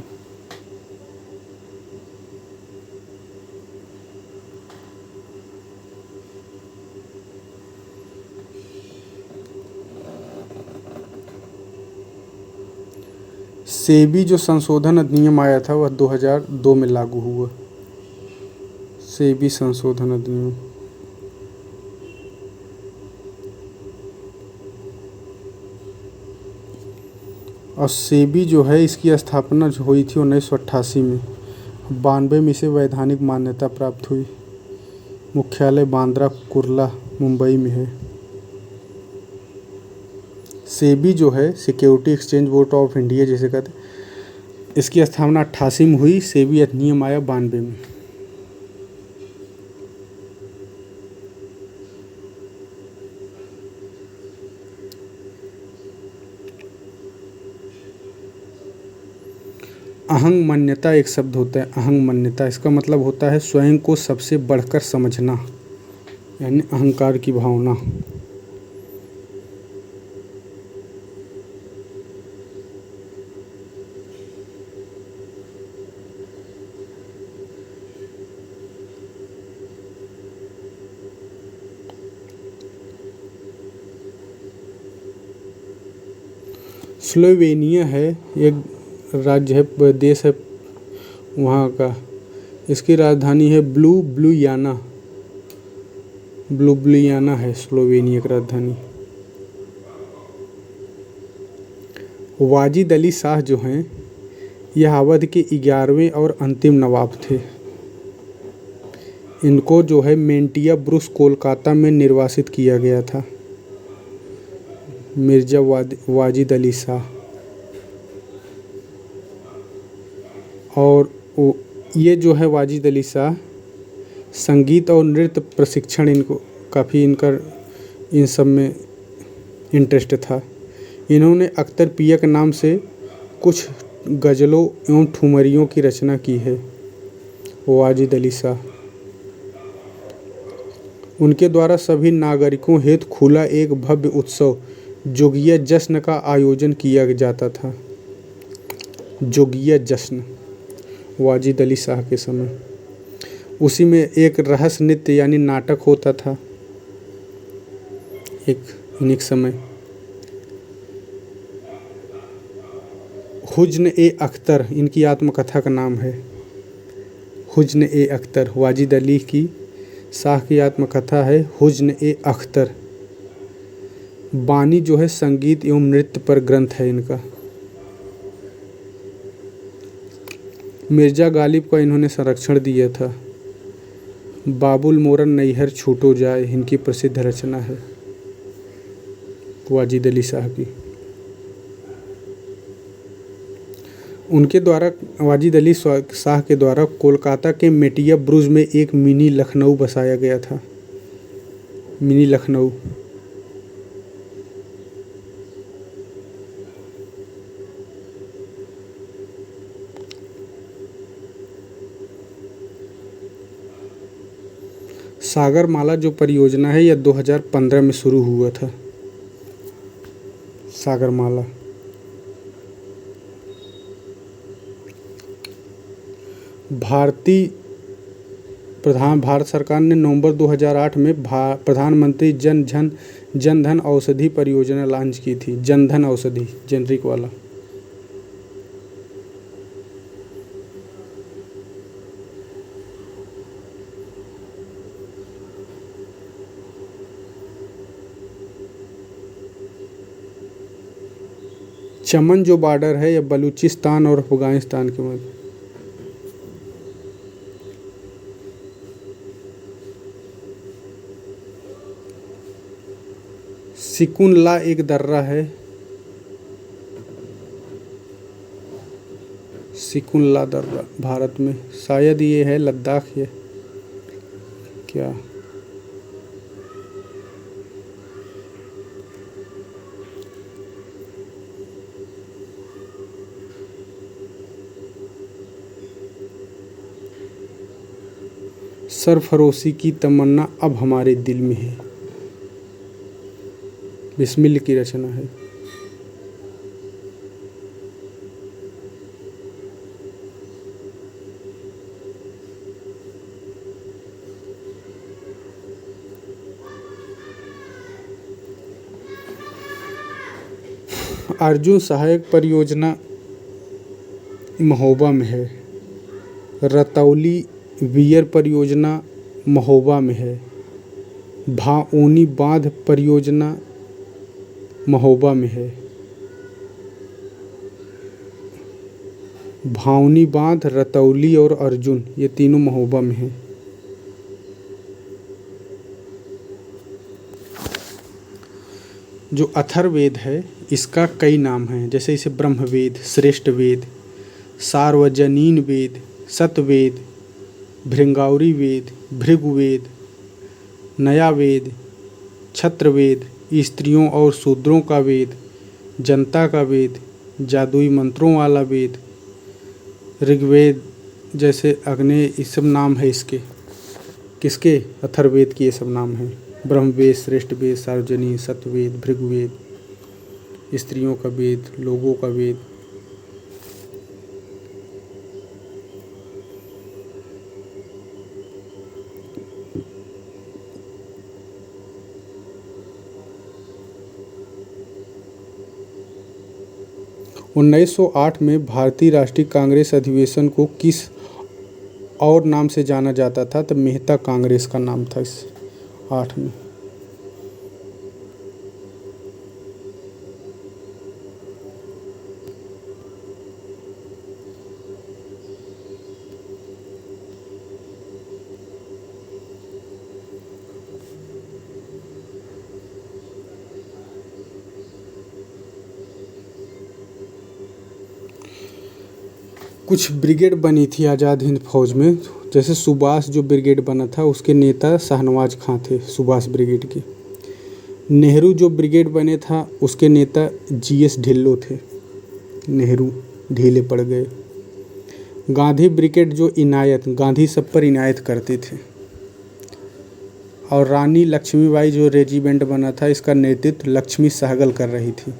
सेबी जो संशोधन अधिनियम आया था वह 2002 में लागू हुआ। सेबी संशोधन अधिनियम। और सेबी जो है इसकी स्थापना जो हुई थी 1988 में। 92 में इसे वैधानिक मान्यता प्राप्त हुई। मुख्यालय बांद्रा कुर्ला मुंबई में है। सेबी जो है security exchange board of India जैसे कहते हैं, इसकी स्थापना 88 में हुई। सेबी अधिनियम आया 92 में। अहंग मान्यता एक शब्द होता है, अहंग मान्यता, इसका मतलब होता है स्वयं को सबसे बढ़कर समझना, यानी अहंकार की भावना। स्लोवेनिया है एक राज्य है, देश है वहाँ का। इसकी राजधानी है ब्लूब्लियाना है स्लोवेनिया की राजधानी। वाजिद अली शाह जो हैं यह अवध के 11वें और अंतिम नवाब थे। इनको जो है मेंटिया ब्रुस कोलकाता में निर्वासित किया गया था। मिर्जा वाजिद अली शाह। और ये जो है वाजिद अली शाह संगीत और नृत्य प्रशिक्षण इनको काफ़ी इन सब में इंटरेस्ट था। इन्होंने अख्तर पिया के नाम से कुछ गज़लों एवं ठुमरियों की रचना की है। वाजिद अली शाह। उनके द्वारा सभी नागरिकों हेतु खुला एक भव्य उत्सव जोगिया जश्न का आयोजन किया जाता था। जोगिया जश्न वाजिद अली शाह के समय। उसी में एक रहस्य नृत्य यानी नाटक होता था एक समय। हुज्न ए अख्तर इनकी आत्मकथा का नाम है। हुज्न ए अख्तर वाजिद अली की शाह की आत्मकथा है हुज्न ए अख्तर। बानी जो है संगीत एवं नृत्य पर ग्रंथ है इनका। मिर्जा गालिब का इन्होंने संरक्षण दिया था। बाबुल मोरन नैहर छूटो जाए इनकी प्रसिद्ध रचना है वाजिद अली शाह की। उनके द्वारा वाजिद अली शाह के द्वारा कोलकाता के मेटिया ब्रुज में एक मिनी लखनऊ बसाया गया था। मिनी लखनऊ। सागरमाला जो परियोजना है यह 2015 में शुरू हुआ था। सागरमाला। भारत सरकार ने नवंबर 2008 में प्रधानमंत्री जन धन औषधि परियोजना लॉन्च की थी। जन धन औषधि जेनरिक वाला। चमन जो बॉर्डर है यह बलूचिस्तान और अफगानिस्तान के मध्य। सिकुन ला एक दर्रा है। सिकुन ला दर्रा भारत में शायद ये है लद्दाख है क्या। सरफरोशी की तमन्ना अब हमारे दिल में है। बिस्मिल की रचना है। अर्जुन सहायक परियोजना महोबा में है। रतौली वीयर परियोजना महोबा में है। भाऊनी बांध परियोजना महोबा में है। भाऊनी बांध, रतौली और अर्जुन ये तीनों महोबा में हैं। जो अथर्ववेद है इसका कई नाम हैं, जैसे इसे ब्रह्मवेद, श्रेष्ठ वेद, सार्वजनीन वेद, सतवेद, भृंगावरी वेद, भृगुवेद, नया वेद, छत्रवेद, स्त्रियों और शूद्रों का वेद, जनता का वेद, जादुई मंत्रों वाला वेद, ऋग्वेद जैसे अग्नि, ये सब नाम है इसके। किसके? अथर्ववेद के ये सब नाम हैं। ब्रह्मवेद, श्रेष्ठ वेद, सार्वजनीन, सतवेद, भृगुवेद, स्त्रियों का वेद, लोगों का वेद। उन्नीस सौ 8 में भारतीय राष्ट्रीय कांग्रेस अधिवेशन को किस और नाम से जाना जाता था? तो मेहता कांग्रेस का नाम था इस 8 में। कुछ ब्रिगेड बनी थी आज़ाद हिंद फौज में, जैसे सुभाष जो ब्रिगेड बना था उसके नेता शाहनवाज खां थे, सुभाष ब्रिगेड के। नेहरू जो ब्रिगेड बने था उसके नेता जीएस ढिल्लो थे। नेहरू ढीले पड़ गए। गांधी ब्रिगेड जो इनायत, गांधी सब पर इनायत करते थे। और रानी लक्ष्मीबाई जो रेजिमेंट बना था इसका नेतृत्व लक्ष्मी सहगल कर रही थी।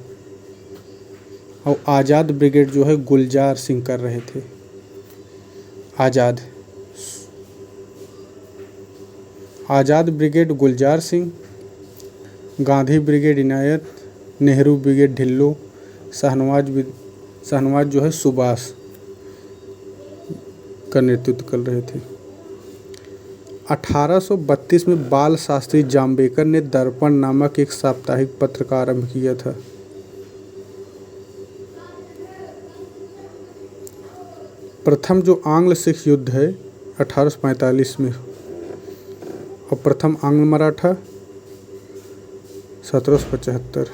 और आज़ाद ब्रिगेड जो है गुलजार सिंह कर रहे थे। आज़ाद ब्रिगेड गुलजार सिंह, गांधी ब्रिगेड इनायत, नेहरू ब्रिगेड ढिल्लो, शाहनवाज जो है सुभाष का नेतृत्व कर रहे थे। 1832 में बाल शास्त्री जाम्बेकर ने दर्पण नामक एक साप्ताहिक पत्र का आरंभ किया था। प्रथम जो आंग्ल सिख युद्ध है 1845 में, और प्रथम आंग्ल मराठा 1775,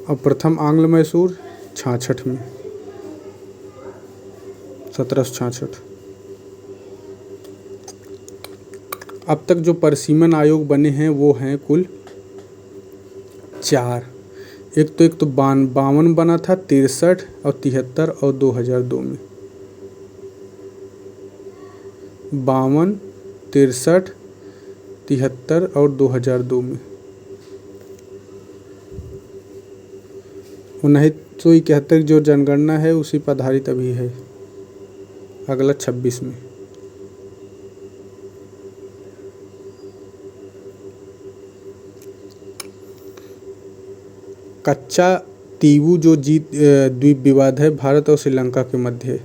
और प्रथम आंग्ल मैसूर 66 में, 1766। अब तक जो परिसीमन आयोग बने हैं वो हैं कुल 4। एक तो 52 बना था, 63 और 73 और 2002 में। 52, 63, 73 और 2002 में। 1971 जो जनगणना है उसी पर आधारित अभी है, अगला 26 में। कच्चा तीवू जो द्वीप विवाद है भारत और श्रीलंका के मध्य,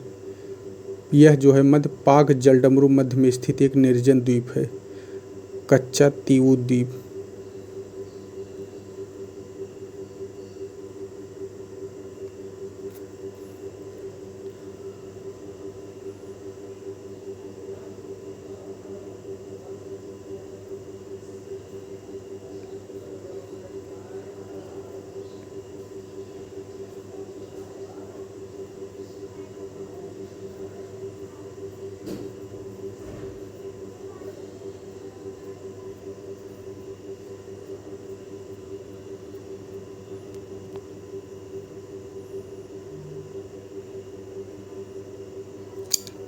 यह जो है मध्य पाक जलडमरू मध्य में स्थित एक निर्जन द्वीप है, कच्चा तीवू द्वीप।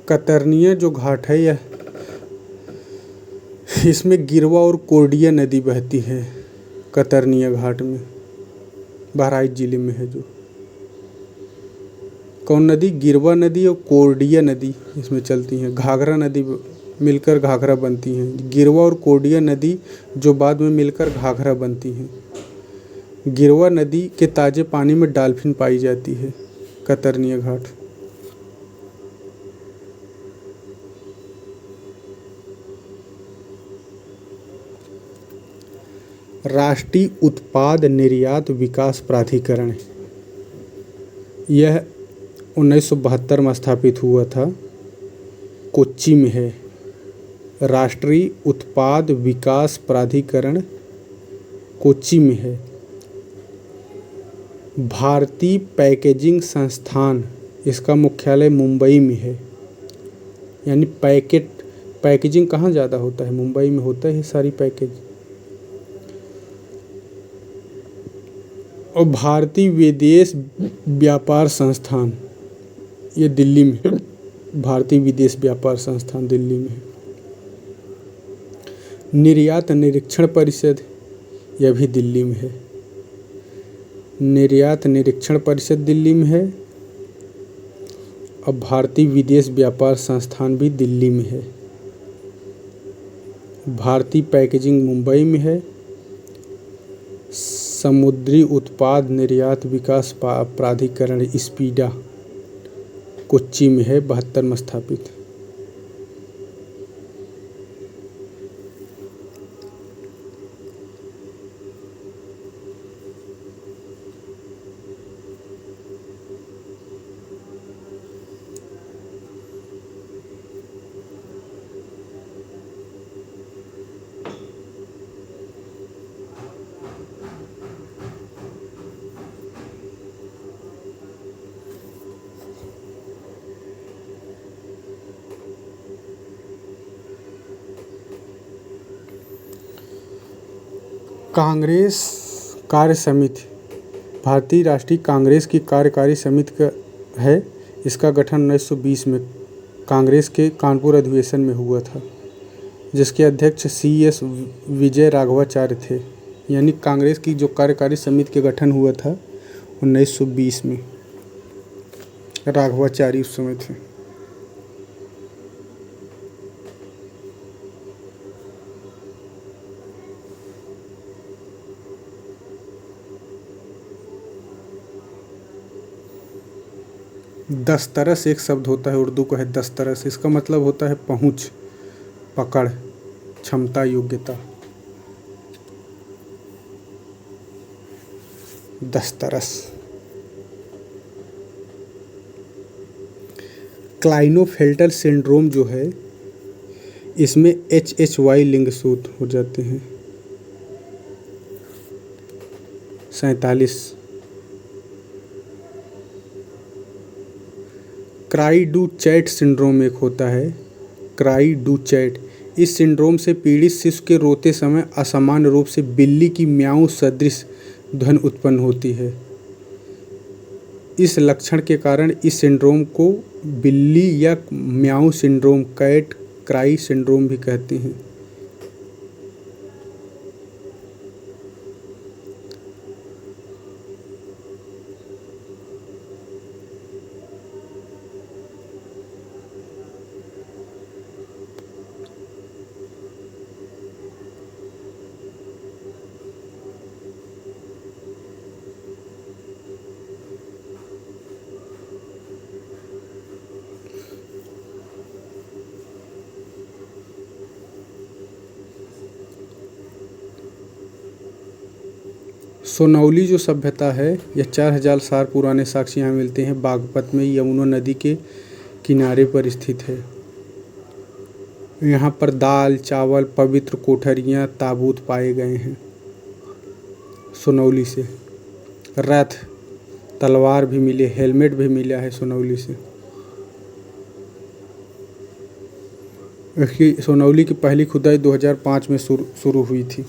कतरनिया जो घाट है यह, इसमें गिरवा और कोर्डिया नदी बहती है। कतरनिया घाट में, बहराइच जिले में है जो। कौन नदी? गिरवा नदी और कोरडिया नदी इसमें चलती हैं। घाघरा नदी मिलकर घाघरा बनती हैं। गिरवा और कोरडिया नदी जो बाद में मिलकर घाघरा बनती हैं। गिरवा नदी के ताज़े पानी में डॉल्फिन पाई जाती है। कतरनिया घाट। राष्ट्रीय उत्पाद निर्यात विकास प्राधिकरण, यह 1972 में स्थापित हुआ था, कोच्चि में है। राष्ट्रीय उत्पाद विकास प्राधिकरण कोच्चि में है। भारतीय पैकेजिंग संस्थान, इसका मुख्यालय मुंबई में है। यानी पैकेजिंग कहाँ ज़्यादा होता है? मुंबई में होता है सारी पैकेज। और भारतीय विदेश व्यापार संस्थान, ये दिल्ली में है। भारतीय विदेश व्यापार संस्थान दिल्ली में है। निर्यात निरीक्षण परिषद, यह भी दिल्ली में है। निर्यात निरीक्षण परिषद दिल्ली में है। और भारतीय विदेश व्यापार संस्थान भी दिल्ली में है। भारतीय पैकेजिंग मुंबई में है। समुद्री उत्पाद निर्यात विकास प्राधिकरण स्पीडा कोच्चि में है, 72 में स्थापित। कांग्रेस कार्य समिति, भारतीय राष्ट्रीय कांग्रेस की कार्यकारी समिति का है। इसका गठन 1920 में कांग्रेस के कानपुर अधिवेशन में हुआ था, जिसके अध्यक्ष CS विजय राघवाचार्य थे। यानी कांग्रेस की जो कार्यकारी समिति के गठन हुआ था 1920 में, राघवाचार्य उस समय थे। दस्तरस एक शब्द होता है, उर्दू का है दस्तरस। इसका मतलब होता है पहुँच, पकड़, क्षमता, योग्यता। दस्तरस। क्लाइनोफेल्टर सिंड्रोम जो है, इसमें HHY लिंगसूत्र हो जाते हैं। 47। क्राई डू चैट सिंड्रोम एक होता है, क्राई डू चैट। इस सिंड्रोम से पीड़ित शिशु के रोते समय असामान्य रूप से बिल्ली की म्याऊं सदृश ध्वनि उत्पन्न होती है। इस लक्षण के कारण इस सिंड्रोम को बिल्ली या म्याऊं सिंड्रोम, कैट क्राई सिंड्रोम भी कहते हैं। सोनौली जो सभ्यता है, यह 4000 साल पुराने साक्ष्य यहाँ मिलते हैं। बागपत में यमुना नदी के किनारे पर स्थित है। यहाँ पर दाल, चावल, पवित्र कोठरियाँ, ताबूत पाए गए हैं। सोनौली से रथ, तलवार भी मिले, हेलमेट भी मिला है सोनौली से। सोनौली की पहली खुदाई 2005 में शुरू हुई थी।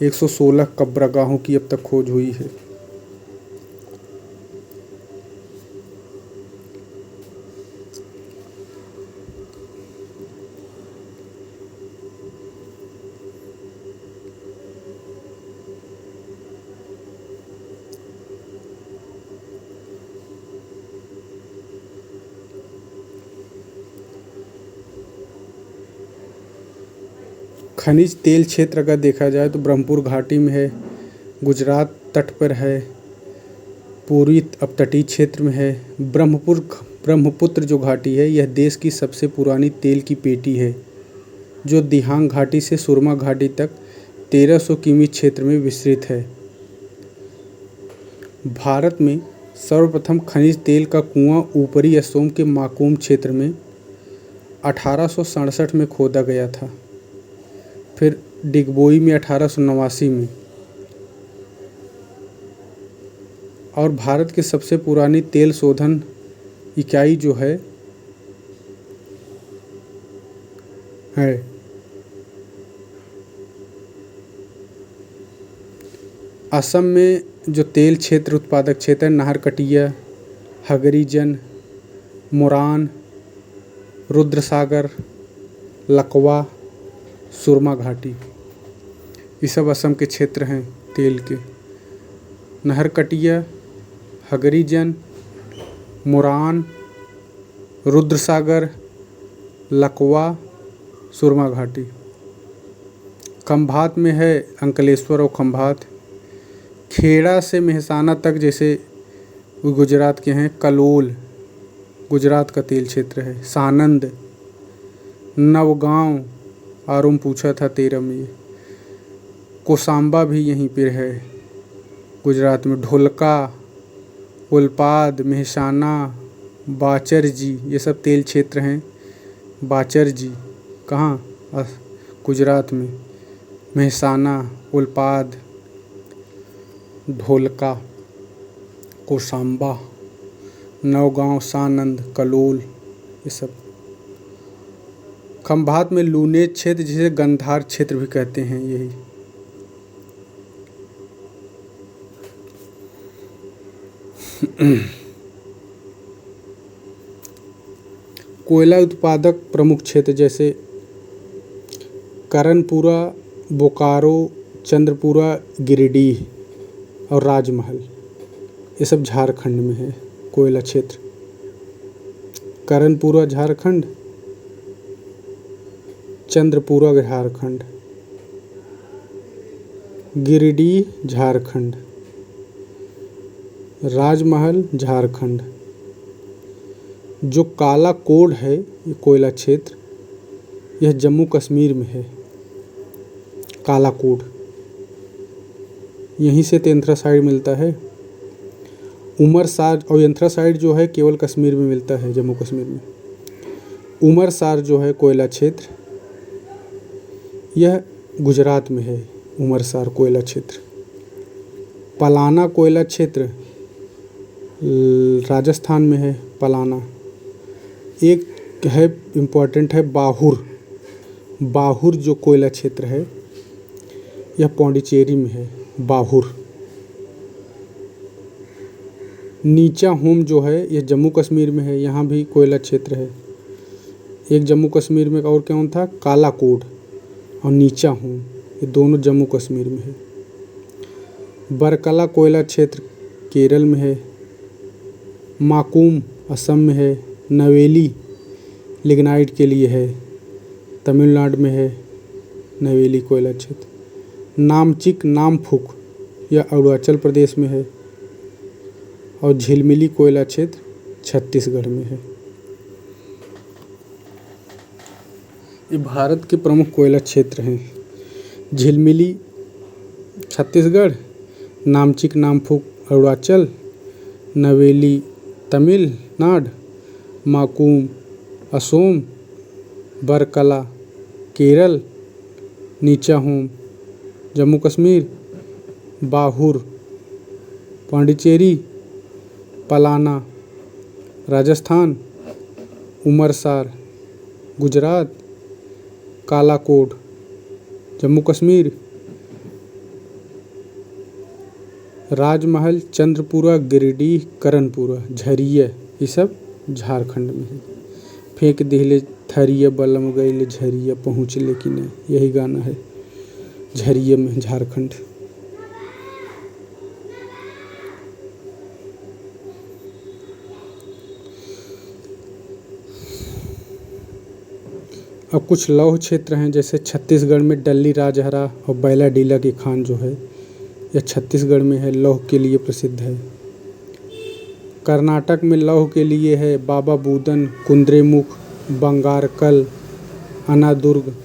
116 कब्रगाहों की अब तक खोज हुई है। खनिज तेल क्षेत्र अगर देखा जाए तो ब्रह्मपुर घाटी में है, गुजरात तट पर है, पूर्वी अपतटीय क्षेत्र में है। ब्रह्मपुत्र जो घाटी है यह देश की सबसे पुरानी तेल की पेटी है, जो दिहांग घाटी से सुरमा घाटी तक 1300 किमी क्षेत्र में विस्तृत है। भारत में सर्वप्रथम खनिज तेल का कुआं ऊपरी असोम के माकुम क्षेत्र में 1867 में खोदा गया था, फिर डिगबोई में 1889 में। और भारत की सबसे पुरानी तेल शोधन इकाई जो है असम में जो तेल क्षेत्र उत्पादक क्षेत्र है, नाहरकटिया, हगरीजन, मोरान, रुद्रसागर, लकवा, सुरमा घाटी, ये सब असम के क्षेत्र हैं तेल के। नाहरकटिया, हगरीजन, मोरान, रुद्रसागर, लकवा, सुरमा घाटी। खंभात में है अंकलेश्वर और खंभात। खेड़ा से मेहसाना तक जैसे गुजरात के हैं, कलोल गुजरात का तेल क्षेत्र है। सानंद, नवगांव, आरुम पूछा था 13 में। कोसांबा भी यहीं पर है गुजरात में। ढोलका, उल्पाद, मेहसाना, बाचरजी, ये सब तेल क्षेत्र हैं। बाचरजी कहाँ? गुजरात में। मेहसाना, उल्पाद, ढोलका, कोसांबा, नौगांव, सानंद, कलोल, ये सब। खंभात में लूनेज क्षेत्र जिसे गंधार क्षेत्र भी कहते हैं, यही। कोयला उत्पादक प्रमुख क्षेत्र जैसे करनपुरा, बोकारो, चंद्रपुरा, गिरिडीह और राजमहल, ये सब झारखंड में है कोयला क्षेत्र। करनपुरा झारखंड, चंद्रपुरा झारखंड, गिरिडीह झारखंड, राजमहल झारखंड। जो काला कोड है ये कोयला क्षेत्र, यह जम्मू कश्मीर में है। काला कोड यहीं से तो एंथ्रासाइड मिलता है। उमरसार और एंथ्रासाइड जो है केवल कश्मीर में मिलता है, जम्मू कश्मीर में। उमरसार जो है कोयला क्षेत्र, यह गुजरात में है। उमरसार कोयला क्षेत्र। पलाना कोयला क्षेत्र राजस्थान में है। पलाना एक है, इम्पोर्टेंट है, बाहुर। बाहुर जो कोयला क्षेत्र है यह पौंडीचेरी में है। बाहुर। नीचा होम जो है यह जम्मू कश्मीर में है, यहाँ भी कोयला क्षेत्र है। एक जम्मू कश्मीर में और कौन था? काला कोड और नीचा होम, ये दोनों जम्मू कश्मीर में है। बरकला कोयला क्षेत्र केरल में है। माकुम असम में है। नवेली लिग्नाइट के लिए है, तमिलनाडु में है नवेली कोयला क्षेत्र। नामचिक, नामफुक यह अरुणाचल प्रदेश में है। और झिलमिली कोयला क्षेत्र छत्तीसगढ़ में है। ये भारत के प्रमुख कोयला क्षेत्र हैं। झिलमिली छत्तीसगढ़, नामचिक नामफुक अरुणाचल, नवेली तमिलनाडु, माकुम असोम, बरकला केरल, नीचाहोम जम्मू कश्मीर, बाहुर पांडिचेरी, पलाना राजस्थान, उमरसार गुजरात, कालाकोट जम्मू कश्मीर, राजमहल, चंद्रपुरा, गिरिडीह, करनपुरा, झरिया, ये सब झारखंड में है। फेंक दिले थरिया बलम गईले झरिया पहुँच लेकिन यही गाना है। झरिया में झारखंड। अब कुछ लौह क्षेत्र हैं, जैसे छत्तीसगढ़ में डल्ली राजहरा और बैलाडीला की खान जो है यह छत्तीसगढ़ में है, लौह के लिए प्रसिद्ध है। कर्नाटक में लौह के लिए है बाबा बूदन, कुद्रेमुख, बंगारकल, अनादुर्ग,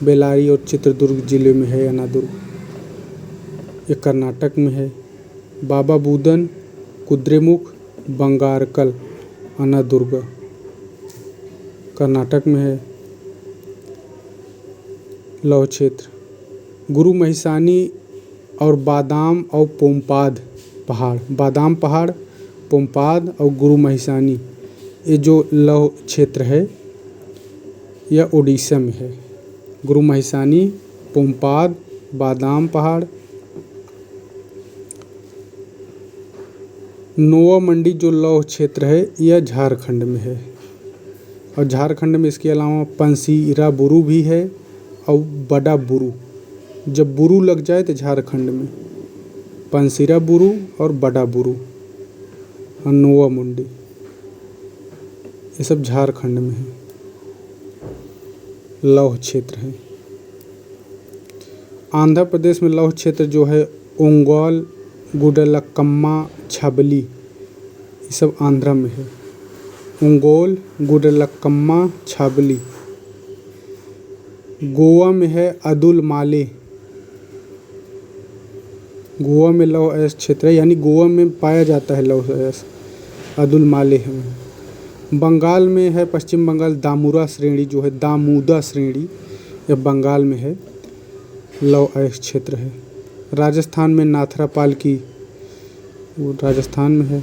बेल्लारी और चित्रदुर्ग जिले में है अनादुर्ग। ये कर्नाटक में है। बाबा बूदन, कुद्रेमुख, बंगारकल, अनादुर्ग कर्नाटक में है लौह क्षेत्र। गुरु महिसानी और बादाम और पोमपाद पहाड़, बादाम पहाड़, पोमपाद और गुरु महिसानी, ये जो लौह क्षेत्र है यह उड़ीसा में है। गुरु महिसानी, पोमपाद, बादाम पहाड़। नोवा मंडी जो लौह क्षेत्र है यह झारखंड में है, और झारखंड में इसके अलावा पंसीरा बुरू भी है और बड़ा बुरू। जब बुरू लग जाए तो झारखंड में पंसीरा बुरू और बड़ा बुरू और नोवा मंडी, ये सब झारखंड में है, लौह क्षेत्र है। आंध्र प्रदेश में लौह क्षेत्र जो है ओंगोल, गुडलकम्मा, छबली, ये सब आंध्रा में है। ओंगोल, गुडलकम्मा, छबली। गोवा में है अदुल माले, गोवा में लौह अयस्क क्षेत्र है, यानी गोवा में पाया जाता है लौह अयस्क, अदुल माले है। बंगाल में है, पश्चिम बंगाल दामुरा श्रेणी जो है, दामूदा श्रेणी, यह बंगाल में है, लौह अयस्क क्षेत्र है। राजस्थान में नाथरापाल की, वो राजस्थान में है।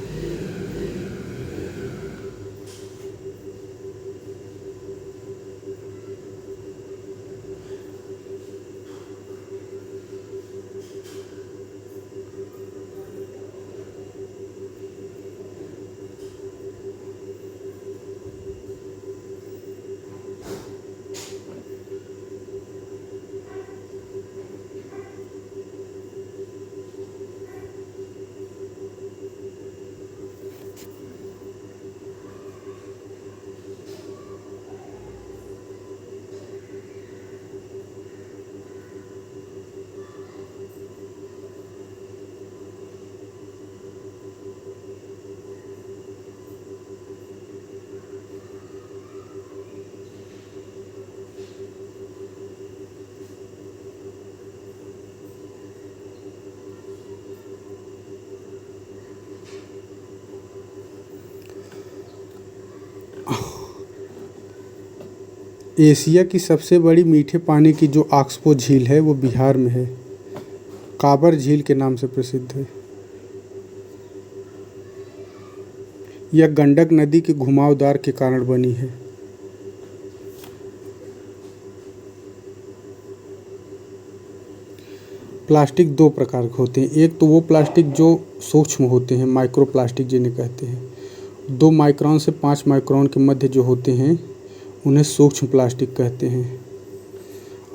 एशिया की सबसे बड़ी मीठे पानी की जो ऑक्सबो झील है वो बिहार में है, काबर झील के नाम से प्रसिद्ध है। यह गंडक नदी के घुमावदार के कारण बनी है। प्लास्टिक दो प्रकार के होते हैं, एक तो वो प्लास्टिक जो सूक्ष्म होते हैं, माइक्रो प्लास्टिक जिन्हें कहते हैं। 2 माइक्रोन से 5 माइक्रोन के मध्य जो होते हैं उन्हें सूक्ष्म प्लास्टिक कहते हैं,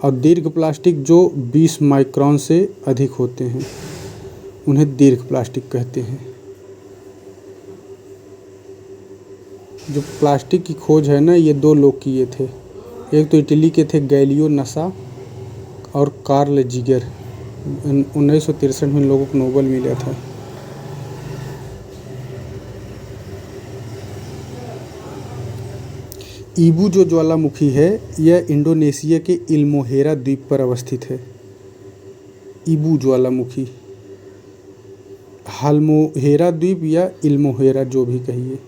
और दीर्घ प्लास्टिक जो 20 माइक्रोन से अधिक होते हैं उन्हें दीर्घ प्लास्टिक कहते हैं। जो प्लास्टिक की खोज है ना, ये 2 लोग किए थे, एक तो इटली के थे गैलियो नसा और कार्ल जिगर। 1963 में इन लोगों को नोबेल मिला था। ईबू जो ज्वालामुखी है यह इंडोनेशिया के इल्मोहेरा द्वीप पर अवस्थित है। ईबू ज्वालामुखी, हाल्मोहेरा द्वीप या इल्मोहेरा जो भी कहिए।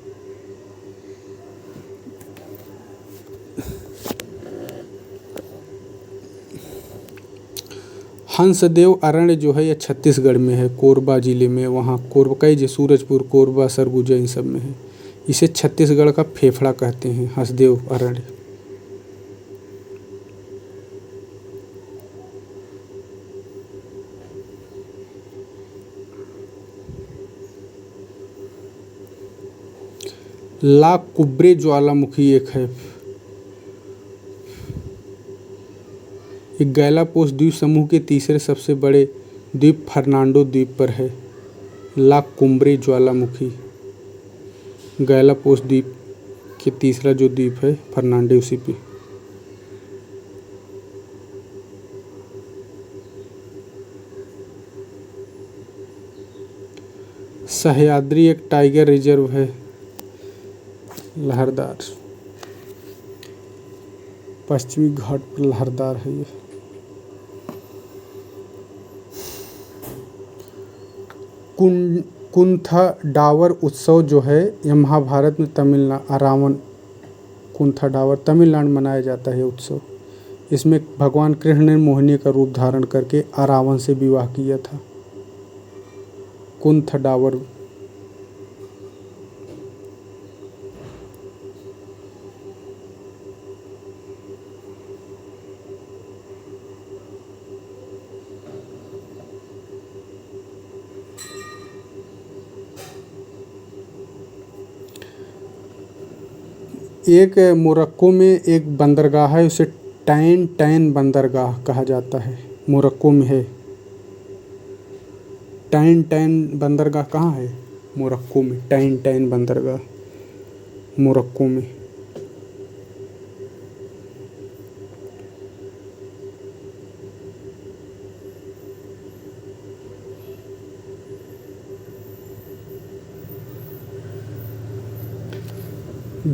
हंसदेव अरण्य जो है यह छत्तीसगढ़ में है, कोरबा जिले में। वहाँ कोरबा कई जो सूरजपुर, कोरबा, सरगुजा इन सब में है। इसे छत्तीसगढ़ का फेफड़ा कहते हैं, हंसदेव अरण्य। ला कुब्रे ज्वालामुखी एक है, एक गैलापोस द्वीप समूह के तीसरे सबसे बड़े द्वीप फर्नांडो द्वीप पर है। ला कुब्रे ज्वालामुखी गैलापोस द्वीप के तीसरा जो द्वीप है फर्नांडो, उसी पे। सह्याद्री एक टाइगर रिजर्व है, लहरदार, पश्चिमी घाट पर लहरदार है ये। कुंथाडावर उत्सव जो है यह महाभारत में रावण कुंथाडावर तमिलनाडु में मनाया जाता है ये उत्सव। इसमें भगवान कृष्ण ने मोहिनी का रूप धारण करके रावण से विवाह किया था। कुंथाडावर। एक मोरक्को में एक बंदरगाह है, उसे टैन टैन बंदरगाह कहा जाता है, मोरक्को में है। टैन टैन बंदरगाह कहाँ है? मोरक्को में। टैन टैन बंदरगाह मोरक्को में।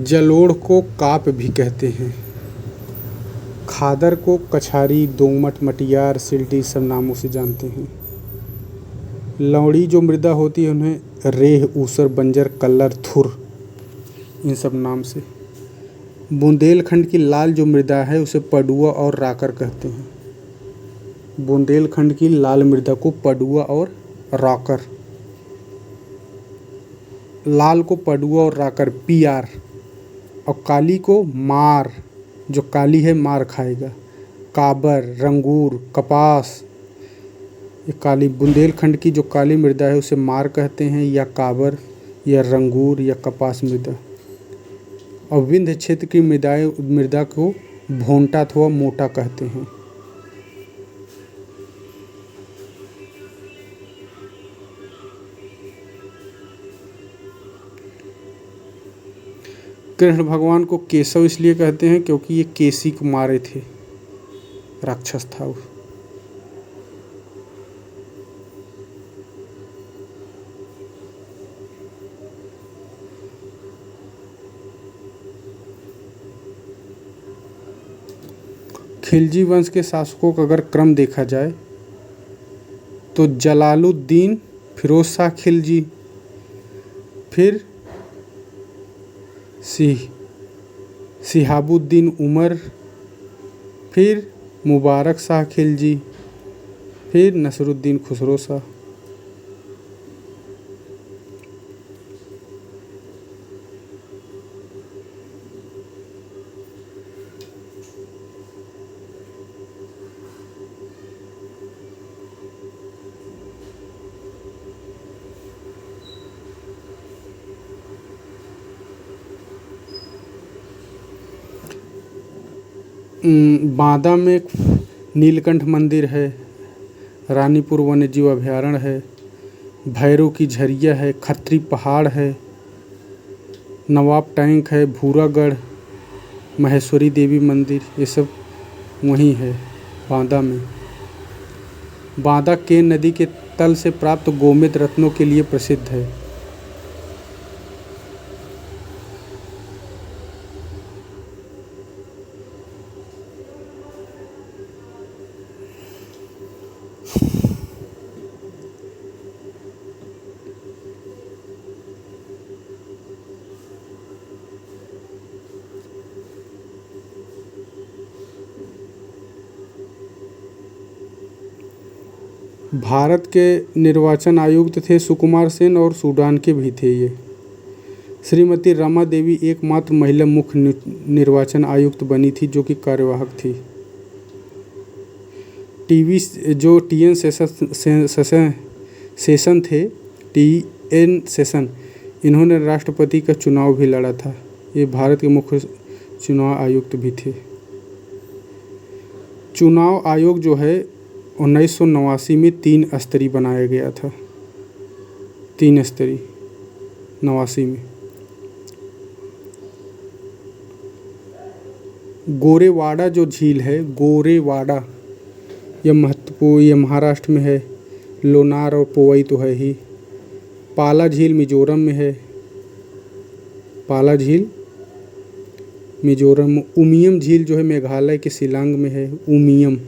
जलोढ़ को काप भी कहते हैं। खादर को कछारी, दोमट, मटियार, सिल्टी सब नामों से जानते हैं। लवणी जो मृदा होती है उन्हें रेह, ऊसर, बंजर, कल्लर, थुर इन सब नाम से। बुंदेलखंड की लाल जो मृदा है उसे पडुआ और राकर कहते हैं। बुंदेलखंड की लाल मृदा को पडुआ और राकर, लाल को पडुआ और राकर PR, और काली को मार, जो काली है मार खाएगा। काबर, रंगूर, कपास, ये काली बुंदेलखंड की जो काली मृदा है उसे मार कहते हैं, या काबर, या रंगूर, या कपास मृदा। और विंध्य क्षेत्र की मृदा को भोंटा अथवा मोटा कहते हैं। कृष्ण भगवान को केशव इसलिए कहते हैं क्योंकि ये केसी को मारे थे, राक्षस था वो। खिलजी वंश के शासकों का अगर क्रम देखा जाए तो जलालुद्दीन फिरोज शाह खिलजी, फिर सिहाबुद्दीन उमर, फिर मुबारक शाह खिलजी, फिर नसरुद्दीन खुसरो शाह। बांदा में एक नीलकंठ मंदिर है, रानीपुर वन्यजीव अभयारण्य है, भैरव की झरिया है, खत्री पहाड़ है, नवाब टैंक है, भूरागढ़, महेश्वरी देवी मंदिर, ये सब वहीं है बांदा में। बांदा केन नदी के तल से प्राप्त गोमेद रत्नों के लिए प्रसिद्ध है। भारत के निर्वाचन आयुक्त थे सुकुमार सेन, और सूडान के भी थे ये। श्रीमती रमा देवी एकमात्र महिला मुख्य निर्वाचन आयुक्त बनी थी जो कि कार्यवाहक थी। TN सेशन थे, TN सेशन, इन्होंने राष्ट्रपति का चुनाव भी लड़ा था। ये भारत के मुख्य चुनाव आयुक्त भी थे। चुनाव आयोग जो है 1989 में 3 स्तरीय बनाया गया था, 3 स्तरीय 89 में। गोरेवाड़ा जो झील है, गोरेवाड़ा, यह महत्वपूर्ण, यह महाराष्ट्र में है। लोनार और पोवई तो है ही। पाला झील मिजोरम में है, पाला झील मिजोरम में। उमियम झील जो है मेघालय के शिलांग में है, उमियम।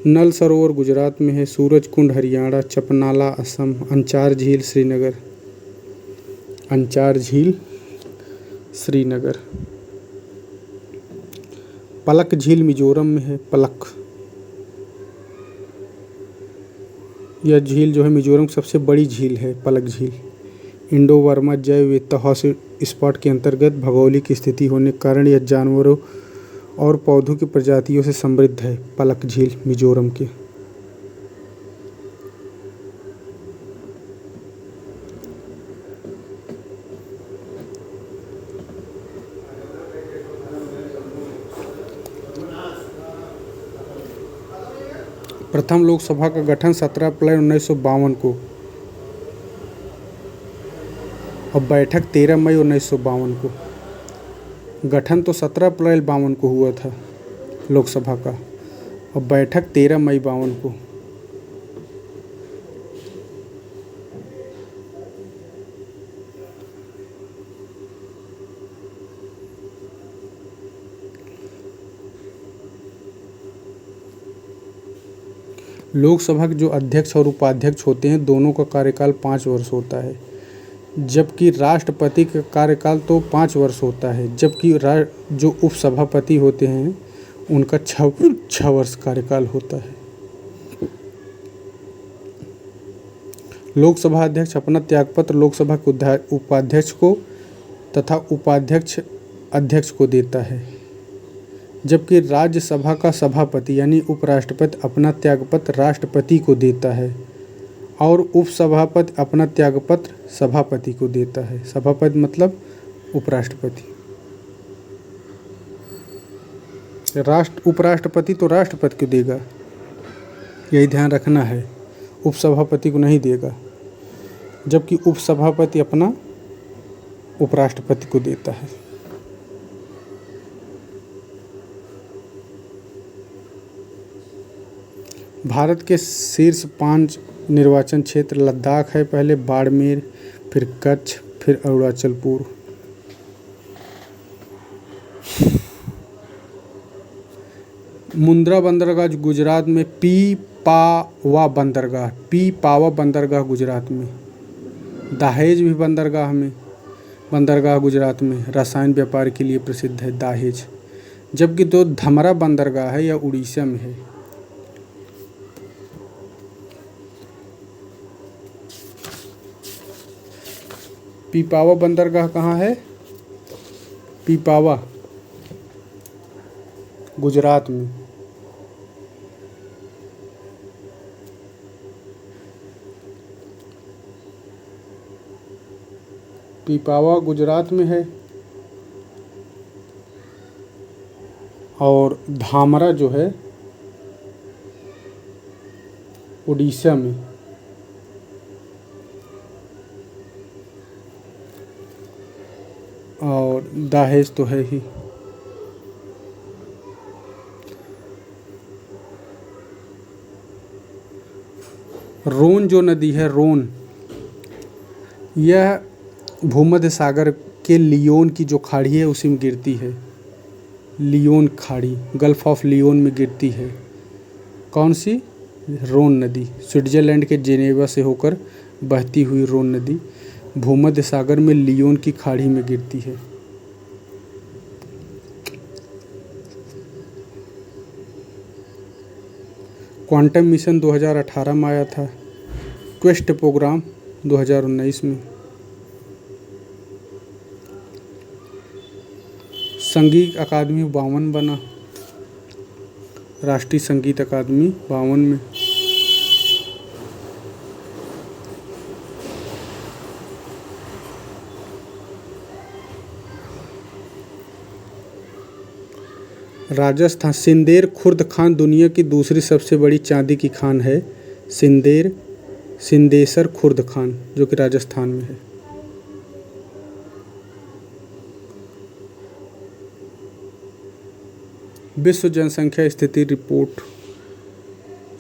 नल सरोवर गुजरात में है, सूरज कुंड हरियाणा, चपनाला असम, अंचार झील श्रीनगर, अंचार झील श्रीनगर। पलक झील मिजोरम में है, पलक। यह झील जो है मिजोरम की सबसे बड़ी झील है, पलक झील। इंडो बर्मा जैव विविधता हॉटस्पॉट के अंतर्गत भौगोलिक स्थिति होने के कारण यह जानवरों और पौधों की प्रजातियों से समृद्ध है, पलक झील मिजोरम के। प्रथम लोकसभा का गठन 17 अप्रैल 1952 को और बैठक 13 मई 1952 को। गठन तो 17 अप्रैल 52 को हुआ था लोकसभा का, और बैठक 13 मई 52 को। लोकसभा के जो अध्यक्ष और उपाध्यक्ष होते हैं दोनों का कार्यकाल 5 वर्ष होता है, जबकि राष्ट्रपति का कार्यकाल तो 5 वर्ष होता है, जबकि जो उपसभापति होते हैं उनका 6 वर्ष कार्यकाल होता है। लोकसभा अध्यक्ष अपना त्यागपत्र लोकसभा के उपाध्यक्ष को तथा उपाध्यक्ष अध्यक्ष को देता है, जबकि राज्यसभा का सभापति यानी उपराष्ट्रपति अपना त्यागपत्र राष्ट्रपति को देता है और उपसभापति अपना त्यागपत्र सभापति को देता है। सभापति मतलब उपराष्ट्रपति। उपराष्ट्रपति तो राष्ट्रपति को देगा, यही ध्यान रखना है, उपसभापति को नहीं देगा, जबकि उपसभापति अपना उपराष्ट्रपति को देता है। भारत के शीर्ष 5 निर्वाचन क्षेत्र लद्दाख है पहले, बाड़मेर, फिर कच्छ, फिर अरुणाचल पूर्व। मुंद्रा बंदरगाह गुजरात में, पीपावा बंदरगाह गुजरात में। दहेज भी बंदरगाह गुजरात में रसायन व्यापार के लिए प्रसिद्ध है, दहेज। जबकि दो धमरा बंदरगाह है, यह उड़ीसा में है। पीपावा बंदरगाह कहाँ है? पीपावा गुजरात में। पीपावा गुजरात में है और धामरा जो है उड़ीसा में। और दहेज तो है ही। रोन जो नदी है, रोन, यह भूमध्य सागर के लियोन की जो खाड़ी है उसी में गिरती है। लियोन खाड़ी गल्फ ऑफ लियोन में गिरती है। कौन सी? रोन नदी। स्विट्जरलैंड के जेनेवा से होकर बहती हुई रोन नदी भूमध्य सागर में लियोन की खाड़ी में गिरती है। क्वांटम मिशन 2018 में आया था, क्वेस्ट प्रोग्राम 2019 में। संगीत अकादमी 52 बना, राष्ट्रीय संगीत अकादमी 52 में। राजस्थान, सिंदेर खुर्द खान दुनिया की दूसरी सबसे बड़ी चांदी की खान है। सिंदेसर खुर्द खान जो कि राजस्थान में है। विश्व जनसंख्या स्थिति रिपोर्ट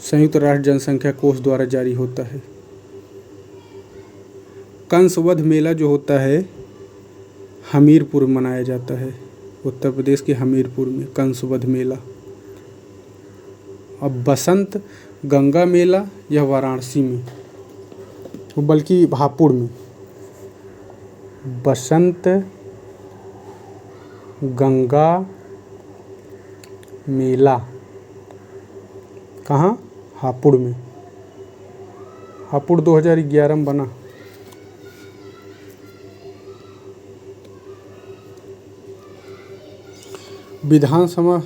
संयुक्त राष्ट्र जनसंख्या कोष द्वारा जारी होता है। कंसवध मेला जो होता है हमीरपुर में मनाया जाता है, उत्तर प्रदेश के हमीरपुर में कंसवध मेला। अब बसंत गंगा मेला यह वाराणसी में, बल्कि हापुड़ में। बसंत गंगा मेला कहाँ? हापुड़ में। हापुड़ 2011 में बना। विधानसभा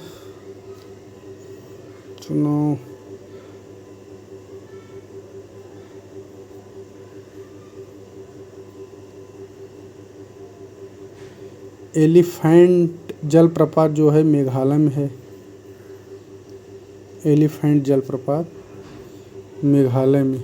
चुनाव एलिफेंट जलप्रपात जो है मेघालय में है। एलिफेंट जलप्रपात मेघालय में।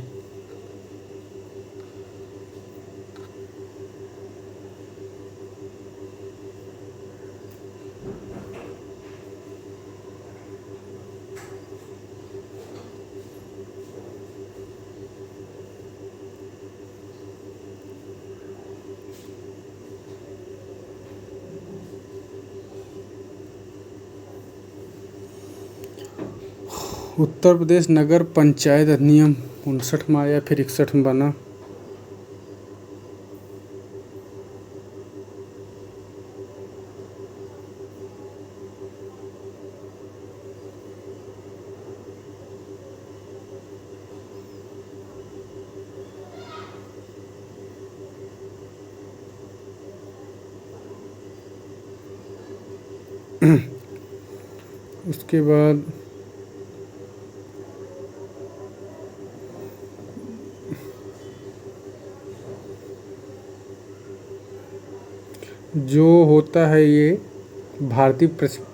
उत्तर प्रदेश नगर पंचायत अधिनियम 59 में आया, फिर 61 में बना। उसके बाद जो होता है ये भारतीय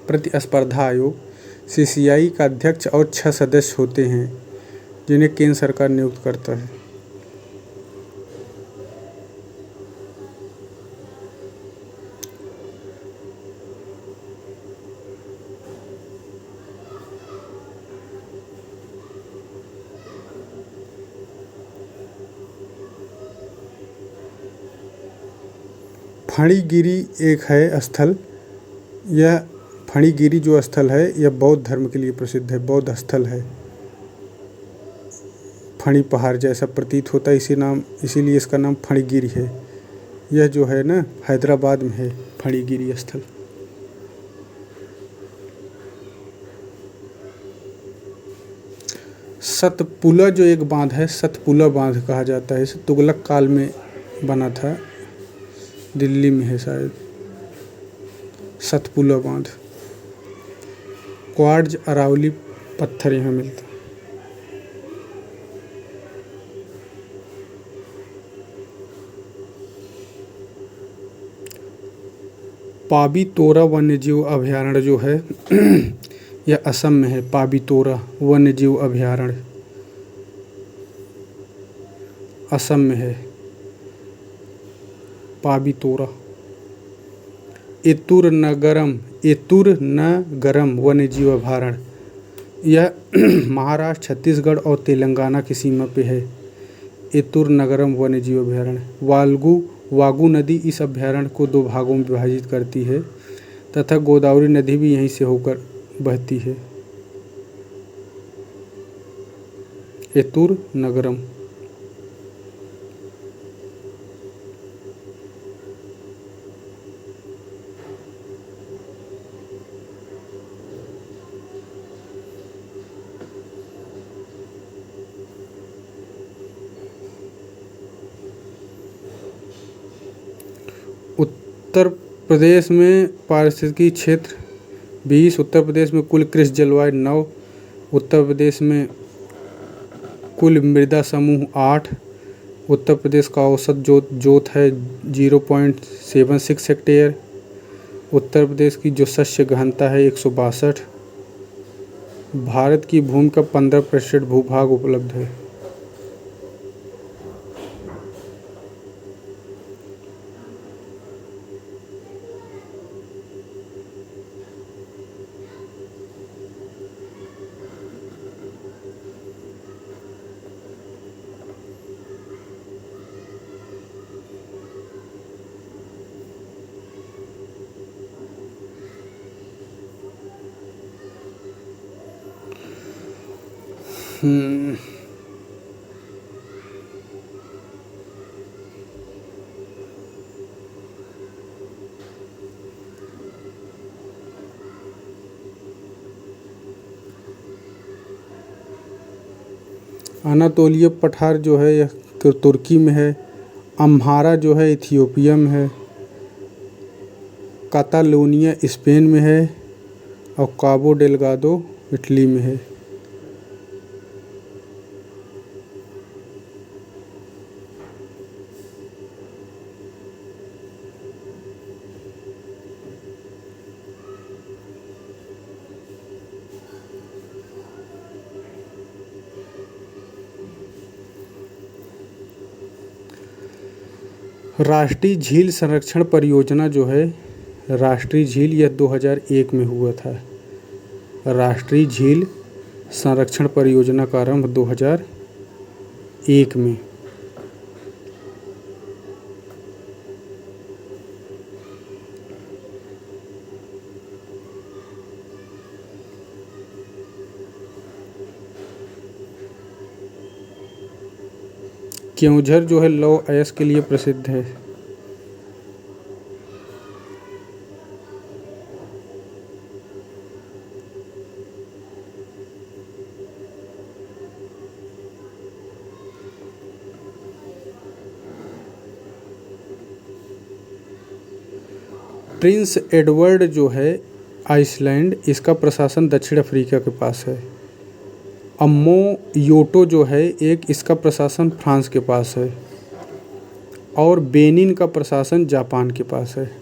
प्रतिस्पर्धा आयोग CCI का अध्यक्ष और 6 सदस्य होते हैं जिन्हें केंद्र सरकार नियुक्त करता है। फणिगिरी एक है स्थल। यह फणिगिरी जो स्थल है यह बौद्ध धर्म के लिए प्रसिद्ध है, बौद्ध स्थल है। फणी पहाड़ जैसा प्रतीत होता है, इसीलिए इसका नाम फणिगिरी है। यह जो है ना हैदराबाद में है फणिगिरी स्थल। सतपुला जो एक बांध है, सतपुला बांध कहा जाता है, इसे तुगलक काल में बना था, दिल्ली में है शायद सतपुला बांध। क्वार्ट्ज अरावली पत्थर यहाँ मिलता है। पाबीतोरा वन्यजीव अभयारण्य जो है यह असम में है। पाबीतोरा वन्यजीव अभयारण्य असम में है। पाबीतोरा। एतुरनगरम वन्यजीव अभयारण्य यह महाराष्ट्र, छत्तीसगढ़ और तेलंगाना की सीमा पे है। एतुरनगरम वन्यजीव अभयारण्य। वागू नदी इस अभयारण्य को 2 भागों में विभाजित करती है तथा गोदावरी नदी भी यहीं से होकर बहती है। एतुरनगरम। उत्तर प्रदेश में पारिस्थितिकी क्षेत्र 20, उत्तर प्रदेश में कुल कृषि जलवायु 9, उत्तर प्रदेश में कुल मृदा समूह 8, उत्तर प्रदेश का औसत जोत है 0.76 हेक्टेयर, उत्तर प्रदेश की जो शस्य गहनता है 162, भारत की भूमि का 15% भूभाग उपलब्ध है। हम्म, अनातोलिया पठार जो है यह तुर्की में है। अम्हारा जो है इथियोपिया में है। कातालोनिया स्पेन में है। और काबो डेलगाडो इटली में है। राष्ट्रीय झील संरक्षण परियोजना जो है, राष्ट्रीय झील यह 2001 में हुआ था। राष्ट्रीय झील संरक्षण परियोजना का आरंभ 2001 में। केओंझर जो है लौह अयस्क के लिए प्रसिद्ध है। प्रिंस एडवर्ड जो है आइसलैंड, इसका प्रशासन दक्षिण अफ्रीका के पास है। अम्मो योटो जो है एक, इसका प्रशासन फ्रांस के पास है। और बेनिन का प्रशासन जापान के पास है।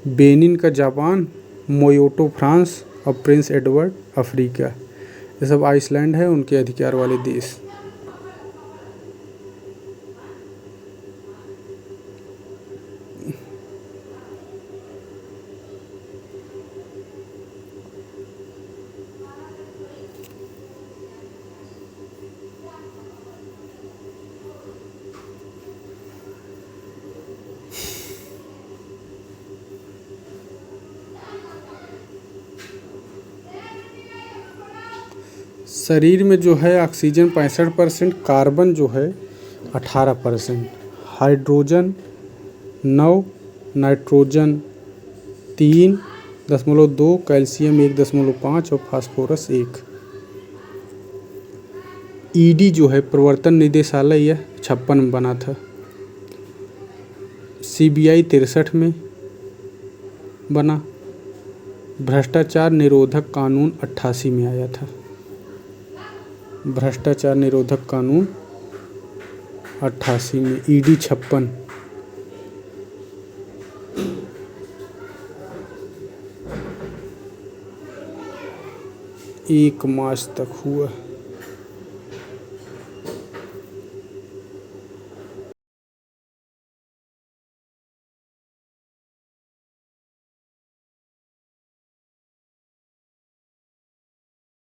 बेनिन का जापान, मोयोटो फ्रांस और प्रिंस एडवर्ड अफ्रीका, ये सब आइसलैंड है उनके अधिकार वाले देश। शरीर में जो है ऑक्सीजन 65%, कार्बन जो है 18%, हाइड्रोजन 9, नाइट्रोजन 3.2, कैल्शियम 1.5 और फास्फोरस 1। ईडी जो है प्रवर्तन निदेशालय यह 56 में बना था। सीबीआई 63 में बना। भ्रष्टाचार निरोधक कानून 88 में आया था। भ्रष्टाचार निरोधक कानून 88 में। ईडी 56। एक मार्च तक हुआ।